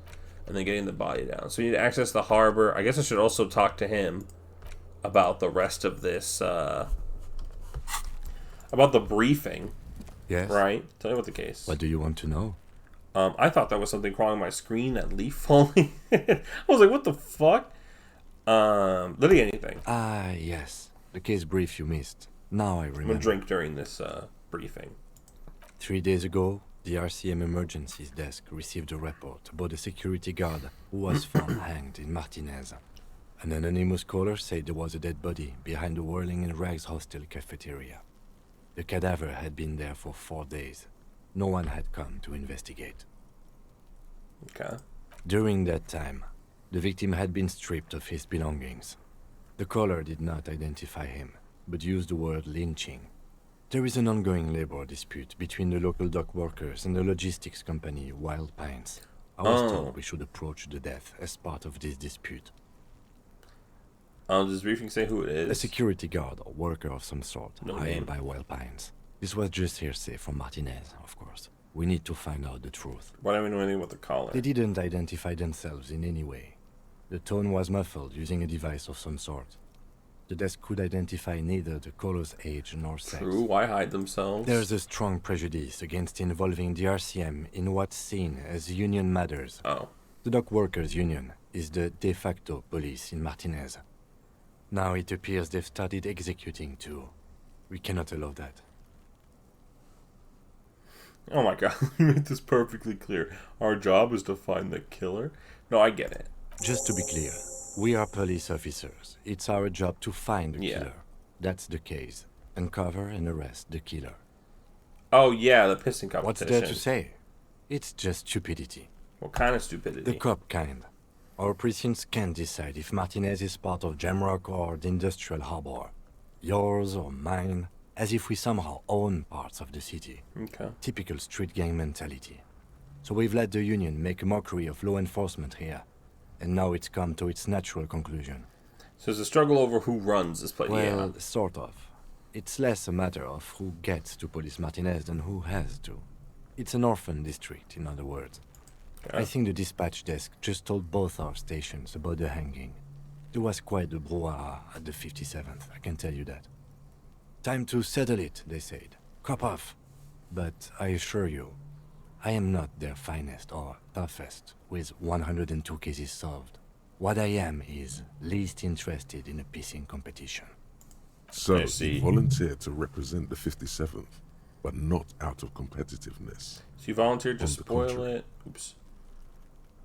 And then getting the body down. So you need to access the harbor. I guess I should also talk to him about the rest of this, about the briefing. Yes. Right? Tell me about the case. What do you want to know? I thought that was something crawling on my screen, that leaf falling. I was like, what the fuck? Literally anything. Ah, yes. The case brief you missed. Now I remember. I'm gonna drink during this briefing. 3 days ago, the RCM Emergencies Desk received a report about a security guard who was found hanged in Martinez. An anonymous caller said there was a dead body behind the Whirling in Rags hostel cafeteria. The cadaver had been there for 4 days. No one had come to investigate. Okay. During that time, the victim had been stripped of his belongings. The caller did not identify him, but used the word lynching. There is an ongoing labor dispute between the local dock workers and the logistics company Wild Pines. I was told we should approach the death as part of this dispute. Does briefing say who it is? A security guard or worker of some sort, No hired name. by Wild Pines. This was just hearsay from Martinez, of course. We need to find out the truth. Why don't we know anything about the caller? They didn't identify themselves in any way. The tone was muffled using a device of some sort. The desk could identify neither the caller's age nor sex. True, why hide themselves? There's a strong prejudice against involving the RCM in what's seen as union matters. Oh. The dock workers union is the de facto police in Martinez. Now it appears they've started executing too. We cannot allow that. Oh my god, you made this perfectly clear. Our job is to find the killer? No, I get it. Just to be clear, we are police officers. It's our job to find the Yeah. killer. That's the case. Uncover and arrest the killer. Oh yeah, the pissing competition. What's there to say? It's just stupidity. What kind of stupidity? The cop kind. Our precincts can't decide if Martinez is part of Jamrock or the Industrial Harbor. Yours or mine, as if we somehow own parts of the city. Okay. Typical street gang mentality. So we've let the Union make a mockery of law enforcement here. And now it's come to its natural conclusion. So it's a struggle over who runs this place. Well, Yeah. sort of. It's less a matter of who gets to police Martinez than who has to. It's an orphan district, in other words. Okay. I think the dispatch desk just told both our stations about the hanging. There was quite a brouhaha at the 57th, I can tell you that. Time to settle it, they said. Cop off. But I assure you, I am not their finest or toughest, with 102 cases solved. What I am is least interested in a pissing competition. So I see. you volunteered to represent the 57th, but not out of competitiveness. So you volunteered to On the spoil contrary. it? Oops.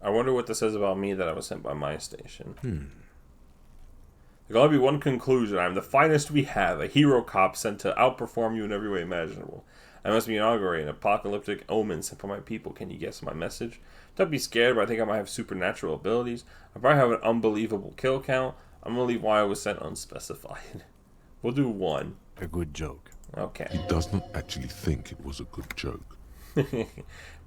I wonder what this says about me that I was sent by my station. There can only be one conclusion. I'm the finest we have, a hero cop sent to outperform you in every way imaginable. I must be inaugurating an apocalyptic omen sent for my people. Can you guess my message? Don't be scared, but I think I might have supernatural abilities. I probably have an unbelievable kill count. I'm gonna leave why I was sent unspecified. We'll do one. A good joke. Okay. He does not actually think it was a good joke.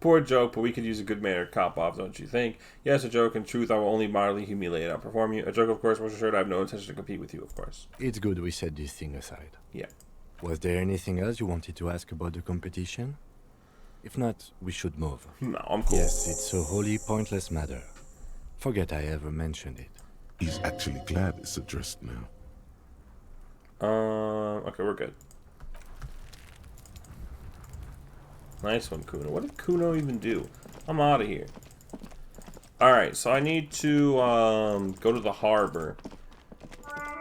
Poor joke, but we could use a good mannered cop off, don't you think? Yes, a joke. In truth, I will only moderately humiliate and outperform you. A joke, of course, was assured I have no intention to compete with you, of course. It's good we set this thing aside. Yeah. Was there anything else you wanted to ask about the competition? If not, we should move. No, I'm cool. Yes, it's a wholly pointless matter. Forget I ever mentioned it. He's actually glad it's addressed now. Okay, we're good. Nice one, Kuno. What did Kuno even do? I'm out of here. Alright, so I need to go to the harbor.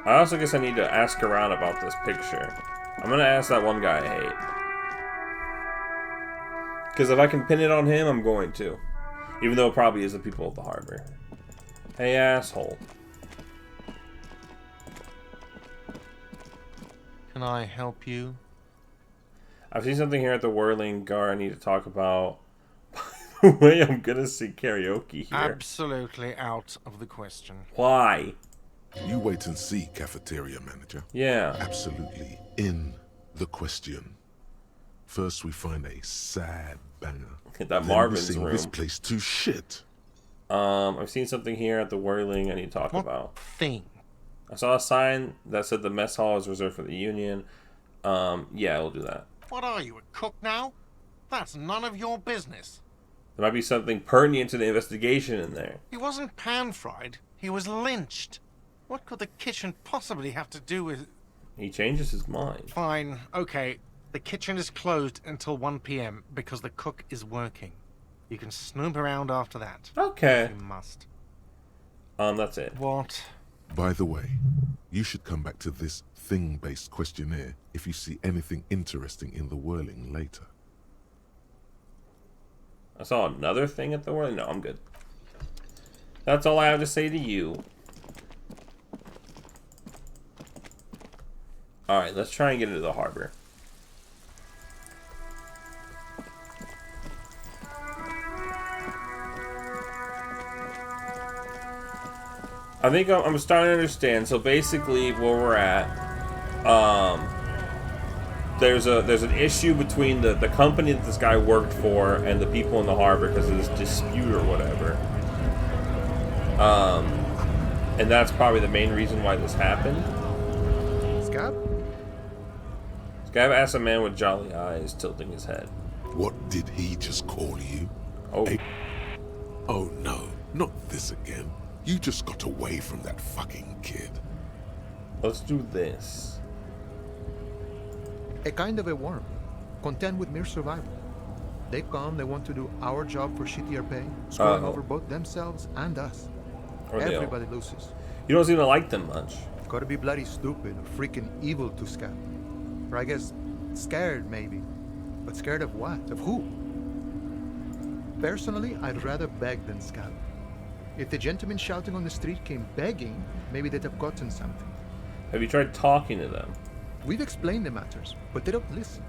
I also guess I need to ask around about this picture. I'm gonna ask that one guy I hate. Because if I can pin it on him, I'm going to. Even though it probably is the people of the harbor. Hey, asshole. Can I help you? I've seen something here at the Whirling Gar I need to talk about. By the way, I'm gonna see karaoke here. Absolutely out of the question. Why? You wait and see, cafeteria manager. Yeah. Absolutely in the question. First we find a sad banger. Hit that Then we Marvin's sing room. this place to shit. I've seen something here at the Whirling I need to talk What about. thing? I saw a sign that said the mess hall is reserved for the Union. Yeah, we'll do that. What are you, a cook now? That's none of your business. There might be something pertinent to the investigation in there. He wasn't pan-fried. He was lynched. What could the kitchen possibly have to do with... He changes his mind. Fine, okay. The kitchen is closed until 1 p.m. because the cook is working. You can snoop around after that. Okay. You must. That's it. What? By the way, you should come back to this thing-based questionnaire if you see anything interesting in the Whirling later. I saw another thing at the Whirling. No, I'm good. That's all I have to say to you. Alright, let's try and get into the harbor. I think I'm starting to understand. So basically, where we're at, there's an issue between the company that this guy worked for and the people in the harbor because of this dispute or whatever. And that's probably the main reason why this happened. Scab? Scab asked a man with jolly eyes, tilting his head. What did he just call you? Oh. Oh no, not this again. You just got away from that fucking kid. Let's do this. A kind of a worm, content with mere survival. They come, they want to do our job for shittier pay, screwing over both themselves and us. Or they Everybody loses. You don't seem to like them much. Gotta be bloody stupid or freaking evil to scab. Or I guess scared, maybe. But scared of what? Of who? Personally, I'd rather beg than scab. If the gentleman shouting on the street came begging, maybe they'd have gotten something. Have you tried talking to them? We've explained the matters, but they don't listen.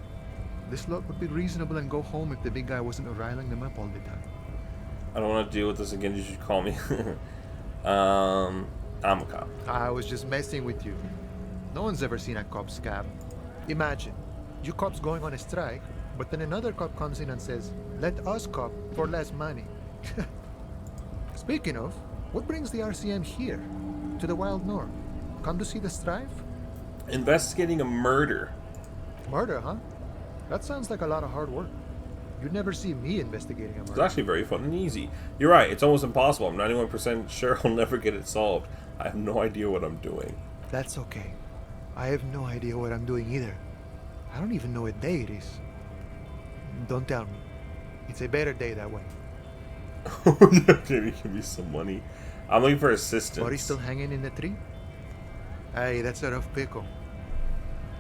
This lot would be reasonable and go home if the big guy wasn't riling them up all the time. I don't want to deal with this again. You should call me. I'm a cop. I was just messing with you. No one's ever seen a cop scab. Imagine, you cops going on a strike, but then another cop comes in and says, let us cop for less money. Speaking of, what brings the RCM here? To the Wild North? Come to see the strife? Investigating a murder. Murder, huh? That sounds like a lot of hard work. You'd never see me investigating a murder. It's actually very fun and easy. You're right, it's almost impossible. I'm 91% sure I'll never get it solved. I have no idea what I'm doing. That's okay. I have no idea what I'm doing either. I don't even know what day it is. Don't tell me. It's a better day that way. Maybe give me some money. I'm looking for assistance. Body still hanging in the tree? Hey, that's a rough pickle.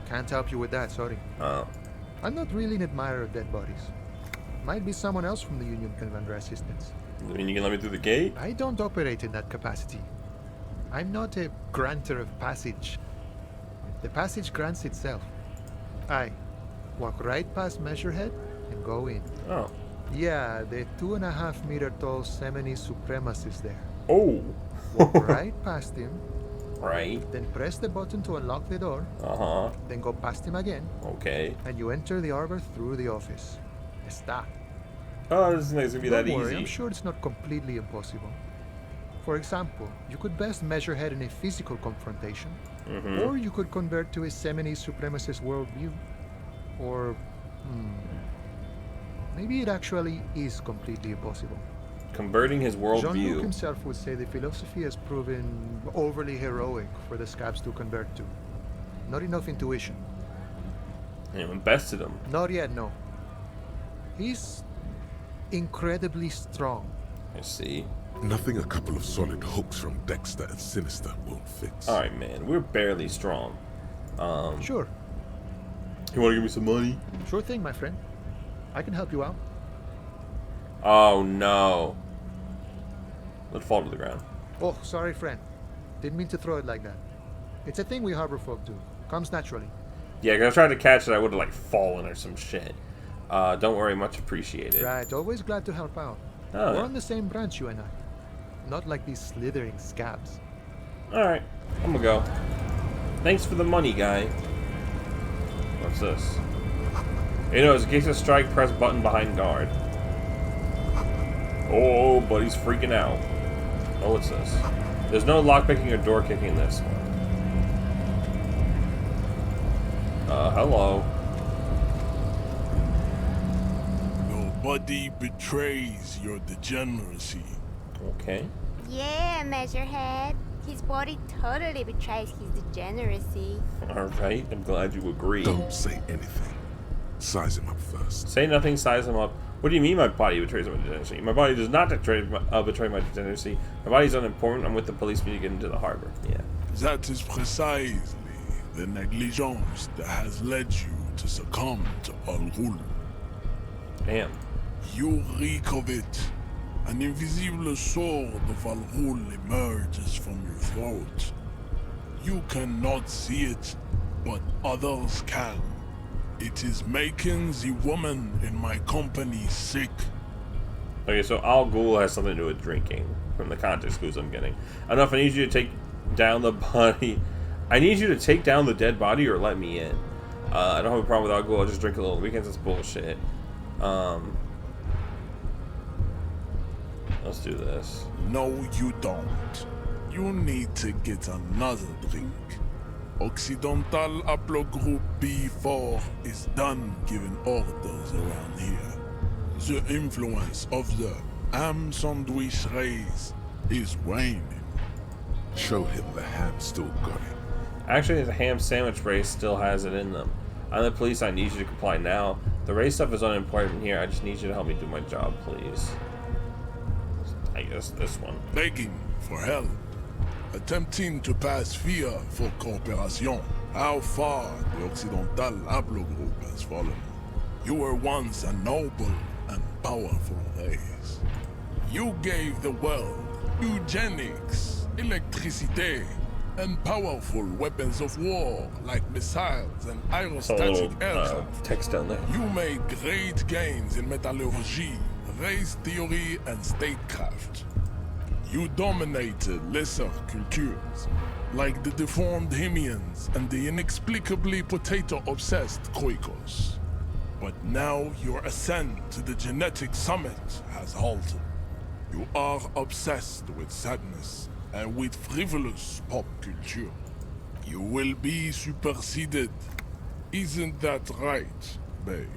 Can't help you with that, sorry. Oh. I'm not really an admirer of dead bodies. Might be someone else from the Union can render assistance. You mean you can let me through the gate? I don't operate in that capacity. I'm not a granter of passage. The passage grants itself. I walk right past Measurehead and go in. Oh. Yeah, the 2.5 meter tall Semini supremacist there. Oh. Walk right past him. Right. Then press the button to unlock the door. Uh-huh. Then go past him again. Okay. And you enter the arbor through the office. Está. Oh, this is not gonna be that Don't worry, easy. I'm sure it's not completely impossible. For example, you could best measure head in a physical confrontation, or you could convert to a Semini supremacist worldview. Or, maybe it actually is completely impossible. Converting his Jean-Luc worldview. himself would say the philosophy has proven overly heroic for the scabs to convert to. Not enough intuition. You invested him. Not yet, no. He's incredibly strong. I see. Nothing a couple of solid hooks from Dexter and Sinister won't fix. Alright, man. We're barely strong. Sure. You want to give me some money? Sure thing, my friend. I can help you out. Oh, no. Let's fall to the ground. Oh, sorry, friend. Didn't mean to throw it like that. It's a thing we harbor folk do. Comes naturally. Yeah, because I tried to catch it, I would have, like, fallen or some shit. Don't worry, much appreciated. Right, always glad to help out. Oh. We're on the same branch, you and I. Not like these slithering scabs. Alright, I'm gonna go. Thanks for the money, guy. What's this? You know, in case of strike, press button behind guard. Oh, buddy's freaking out. Oh, what's this? There's no lockpicking or door kicking in this one. Hello. Nobody betrays your degeneracy. Okay. Yeah, Measurehead. His body totally betrays his degeneracy. Alright, I'm glad you agree. Don't say anything. Size him up first. Say nothing, size him up. What do you mean my body betrays my degeneracy? My body does not betray my degeneracy. My body's unimportant. I'm with the police when you get into the harbor. Yeah. That is precisely the negligence that has led you to succumb to Al Ghul. Damn. You reek of it. An invisible sword of Al Ghul emerges from your throat. You cannot see it, but others can. It is making the woman in my company sick. Okay, so Al Ghul has something to do with drinking, from the context clues I'm getting. I don't know if I need you to take down the body. I need you to take down the dead body or let me in. I don't have a problem with Al Ghul. I'll just drink a little. Weekends is bullshit. Let's do this. No, you don't. You need to get another drink. Occidental Haplogroup B4 is done giving orders around here. The influence of the ham sandwich race is waning. Show him the ham still got it. Actually, the ham sandwich race still has it in them. I'm the police. I need you to comply now. The race stuff is unimportant here. I just need you to help me do my job, please. I guess this one. Begging for help. attempting to pass via for cooperation. How far the Occidental Haplogroup has fallen. You were once a noble and powerful race. You gave the world eugenics, electricity, and powerful weapons of war like missiles and aerostatic aircraft. Text down there. You made great gains in metallurgy, race theory, and statecraft. You dominated lesser cultures, like the deformed Hemians and the inexplicably potato-obsessed Khoikos. But now your ascent to the genetic summit has halted. You are obsessed with sadness and with frivolous pop culture. You will be superseded. Isn't that right, babe?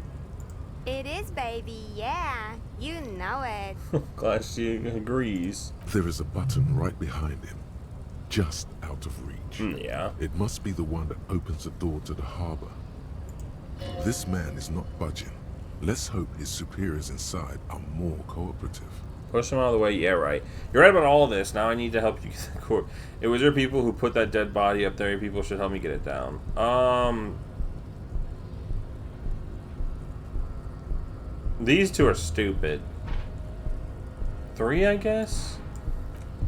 It is, baby, yeah. You know it. Glad she agrees. There is a button right behind him, just out of reach. Yeah. It must be the one that opens the door to the harbor. This man is not budging. Let's hope his superiors inside are more cooperative. Push him out of the way. Yeah, right. You're right about all this. Now I need to help you get the court. It was your people who put that dead body up there. Your people should help me get it down. These two are stupid. 3, I guess?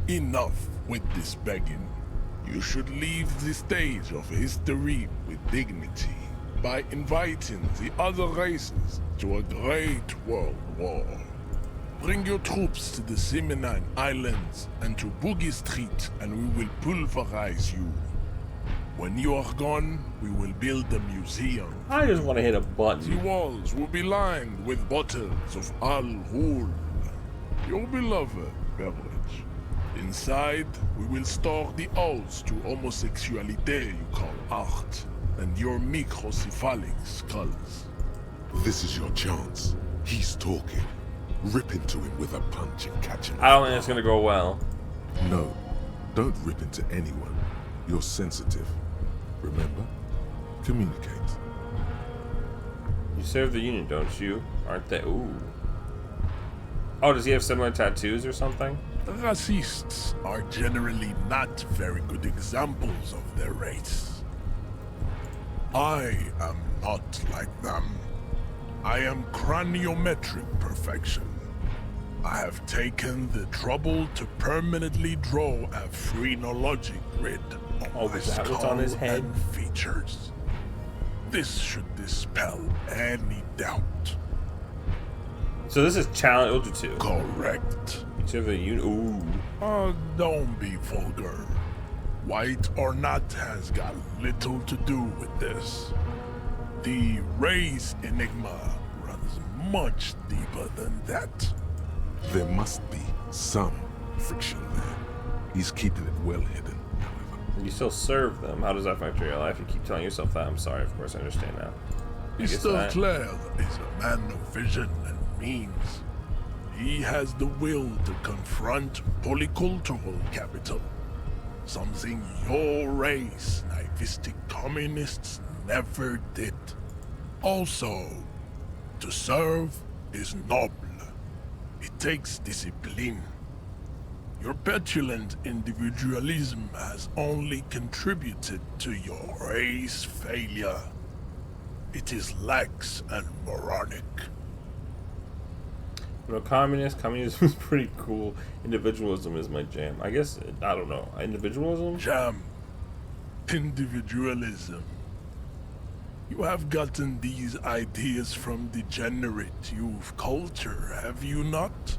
Enough with this begging. You should leave the stage of history with dignity by inviting the other races to a great world war. Bring your troops to the Seminine Islands and to Boogie Street, and we will pulverize you. When you are gone, we will build a museum. I just want to hit a button. The walls will be lined with bottles of Al Ghul, your beloved beverage. Inside, we will store the odes to homosexuality you call art, and your microcephalic skulls. This is your chance. He's talking. Rip into him with a punch and catch him. I don't think it's gonna go well. No, don't rip into anyone. You're sensitive. Remember? Communicate. You serve the Union, don't you? Aren't they? Ooh. Oh, does he have similar tattoos or something? Racists are generally not very good examples of their race. I am not like them. I am craniometric perfection. I have taken the trouble to permanently draw a phrenologic grid on my skull on his head and features. This should dispel any doubt. So this is challenge Ultra 2. Correct. Ooh. Don't be vulgar. White or not has got little to do with this. The race enigma runs much deeper than that. There must be some friction there. He's keeping it well hidden, however. You still serve them. How does that factor your life? You keep telling yourself that. I'm sorry, of course, I understand now. Mr. Clare is a man of vision and means. He has the will to confront polycultural capital. Something your race, naivistic communists, never did. Also, to serve is noble. It takes discipline. Your petulant individualism has only contributed to your race failure. It is lax and moronic. You know, communism is pretty cool. Individualism is my jam. I guess, I don't know. Individualism? Jam. Individualism. You have gotten these ideas from degenerate youth culture, have you not?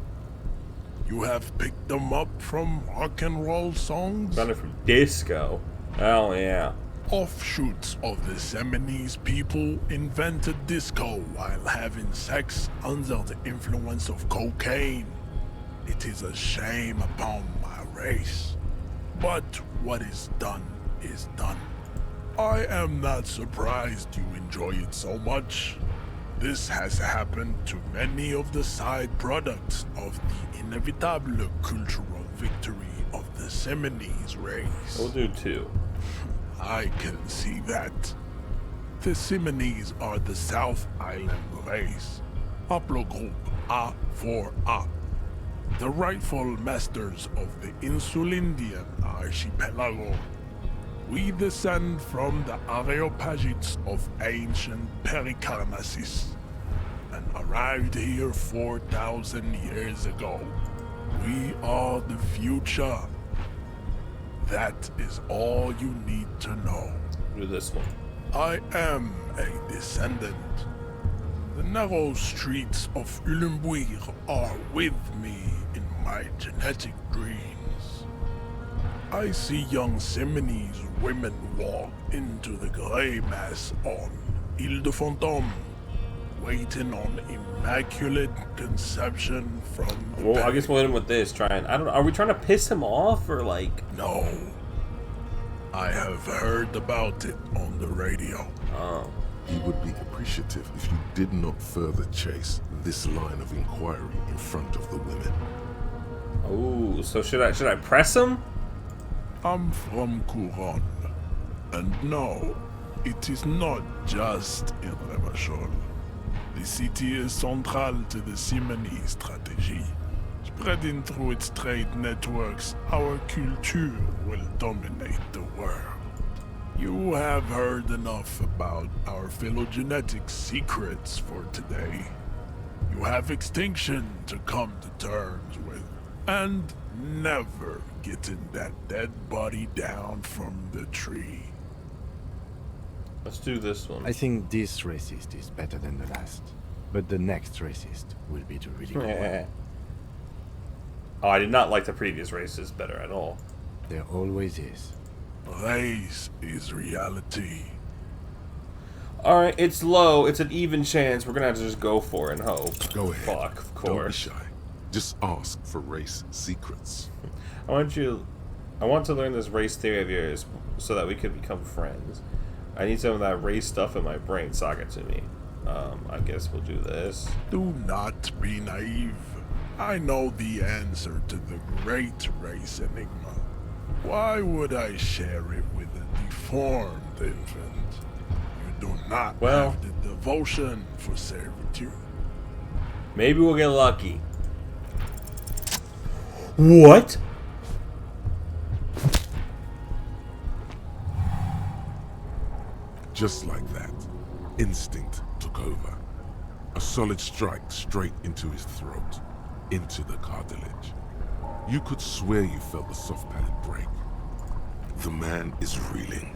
You have picked them up from rock and roll songs? Got it from disco. Oh, yeah. Offshoots of the Seminoles people invented disco while having sex under the influence of cocaine. It is a shame upon my race. But what is done is done. I am not surprised you enjoy it so much. This has happened to many of the side products of the inevitable cultural victory of the Seminoles race. We'll do 2. I can see that. The Seminoles are the South Island race. Haplogroup A4A. the rightful masters of the Insulindian archipelago. We descend from the Areopagites of ancient Pericarnassus and arrived here 4,000 years ago. We are the future. That is all you need to know. Do this one. I am a descendant. The narrow streets of Ulimbuir are with me in my genetic dreams. I see young Simone's women walk into the grey mass on Ile de Fantôme, waiting on immaculate conception from the Well, I guess we'll hit him with this. Are we trying to piss him off or like? No. I have heard about it on the radio. Oh. He would be appreciative if you did not further chase this line of inquiry in front of the women. Oh, so should I press him? I'm from Couronne, and no, it is not just irreversible. The city is central to the Simony strategy. Spreading through its trade networks, our culture will dominate the world. You have heard enough about our phylogenetic secrets for today. You have extinction to come to terms with, and never getting that dead body down from the tree. Let's do this one. I think this racist is better than the last, but the next racist will be the really good one. Oh, I did not like the previous racist better at all. There always is. Race is reality. Alright, it's low. It's an even chance. We're gonna have to just go for it and hope. Go ahead. Fuck, of Don't be course. shy. Just ask for race secrets. I want to learn this race theory of yours so that we could become friends. I need some of that race stuff in my brain. Sock it to me. I guess we'll do this. Do not be naive. I know the answer to the great race enigma. Why would I share it with a deformed infant? You do not have the devotion for servitude. Maybe we'll get lucky. What? Just like that, instinct took over. A solid strike straight into his throat, into the cartilage. You could swear you felt the soft palate break. The man is reeling,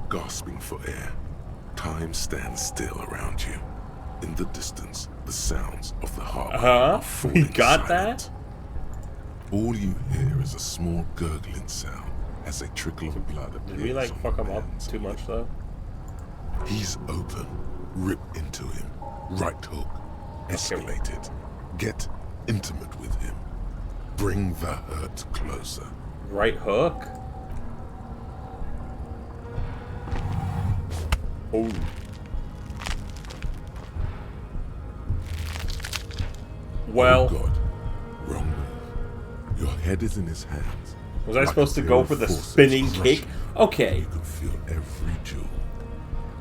gasping for air. Time stands still around you. In the distance, the sounds of the harbor are We falling got silent. All you hear is a small gurgling sound as a trickle of blood appears. Did we like on fuck the him up man's too much though? He's open. Rip into him. Right hook. Escalate it. Get intimate with him. Bring the hurt closer. Right hook? Oh. Well. Oh God. Wrong move. Your head is in his hands. Was I supposed to go for the spinning kick? Okay. You can feel every jewel.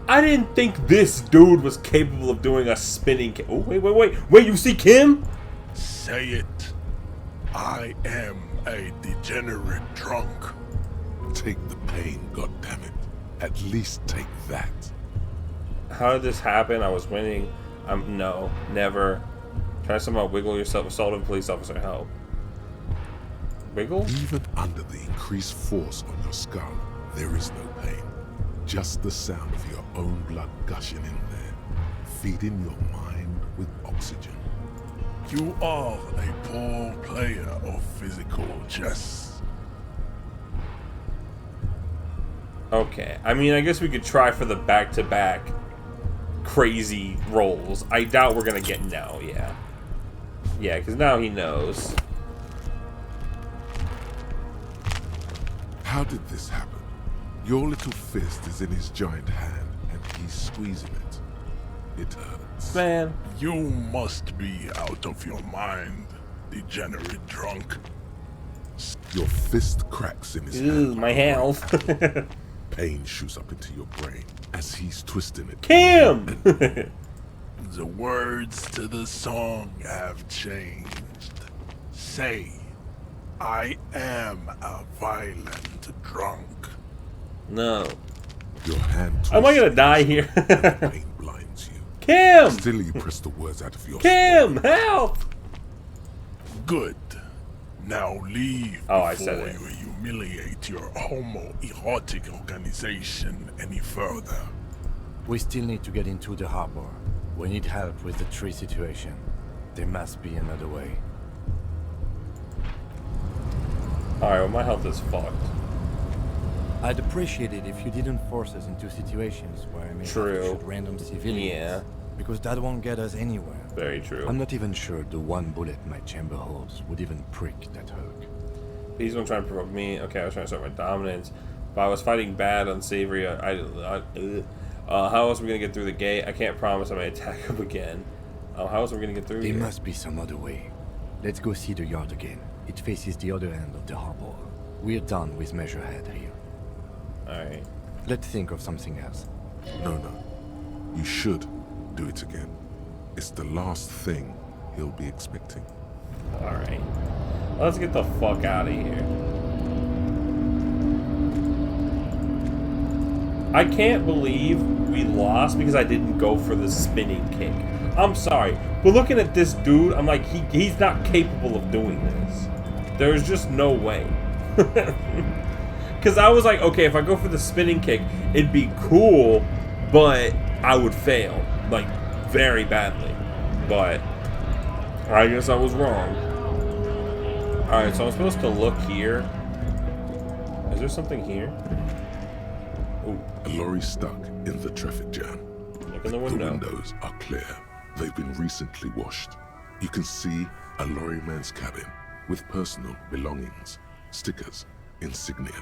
I didn't think this dude was capable of doing a spinning kick. Oh, wait, you see Kim? Say it. I am a degenerate drunk. Take the pain, goddammit. At least take that. How did this happen? I was winning. No, never. Try to somehow wiggle yourself. Assault of a police officer. Help. Wiggle? Even under the increased force on your skull, there is no pain. Just the sound of your own blood gushing in there, feeding your mind with oxygen. You are a poor player of physical chess. Okay. I mean, I guess we could try for the back-to-back crazy rolls. I doubt we're gonna get no, yeah. Yeah, because now he knows. How did this happen? Your little fist is in his giant hand, and he's squeezing it. It hurts. Man. You must be out of your mind, degenerate drunk. Your fist cracks in his hand. My health. Pain shoots up into your brain as he's twisting it. Kim! The words to the song have changed. say, I am a violent drunk. No. Your hand Am I gonna die here? pain blinds you. Kim! Still you press the words out of your Kim, help! Good. Now leave I said before it. you humiliate your homoerotic organization any further. We still need to get into the harbor. We need help with the tree situation. There must be another way. Alright, well my health is fucked. I'd appreciate it if you didn't force us into situations where I may have to shoot random civilians. Yeah. Because that won't get us anywhere. Very true. I'm not even sure the one bullet my chamber holds would even prick that hook. He's gonna try and provoke me. Okay, I was trying to start my dominance. But I was fighting bad, unsavory. How else are we gonna get through the gate? I can't promise I may attack him again. How else are we gonna get through There here? must be some other way. Let's go see the yard again. It faces the other end of the harbor. We're done with Measurehead here. Alright. Let's think of something else. No. You should do it again. It's the last thing he'll be expecting. Alright. Let's get the fuck out of here. I can't believe we lost because I didn't go for the spinning kick. I'm sorry, but looking at this dude, I'm like, he's not capable of doing this. There's just no way. Because I was like, okay, if I go for the spinning kick, it'd be cool, but I would fail, like, very badly. But I guess I was wrong. Alright, so I'm supposed to look here. Is there something here? Ooh. A lorry stuck in the traffic jam. Look in the window. The windows are clear. They've been recently washed. You can see a lorry man's cabin with personal belongings, stickers, insignia.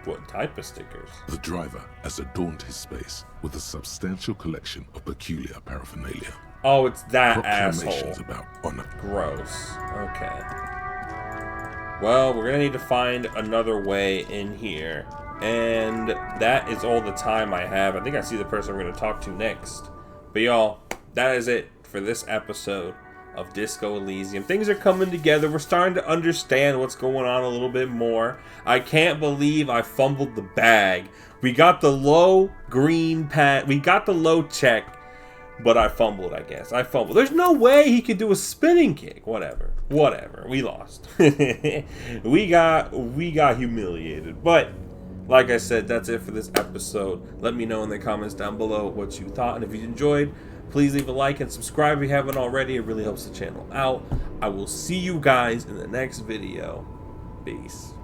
What type of stickers? The driver has adorned his space with a substantial collection of peculiar paraphernalia. Oh, it's that Proclamations asshole. about honor. Gross. Okay. Well, we're gonna need to find another way in here. And that is all the time I have. I think I see the person we're gonna talk to next. But y'all, that is it for this episode of Disco Elysium. Things are coming together. We're starting to understand what's going on a little bit more. I can't believe I fumbled the bag. We got the low green pad. We got the low check. But I fumbled, I guess. I fumbled. There's no way he could do a spinning kick. Whatever. We lost. we got humiliated. But like I said, that's it for this episode. Let me know in the comments down below what you thought. And if you enjoyed, please leave a like and subscribe if you haven't already. It really helps the channel out. I will see you guys in the next video. Peace.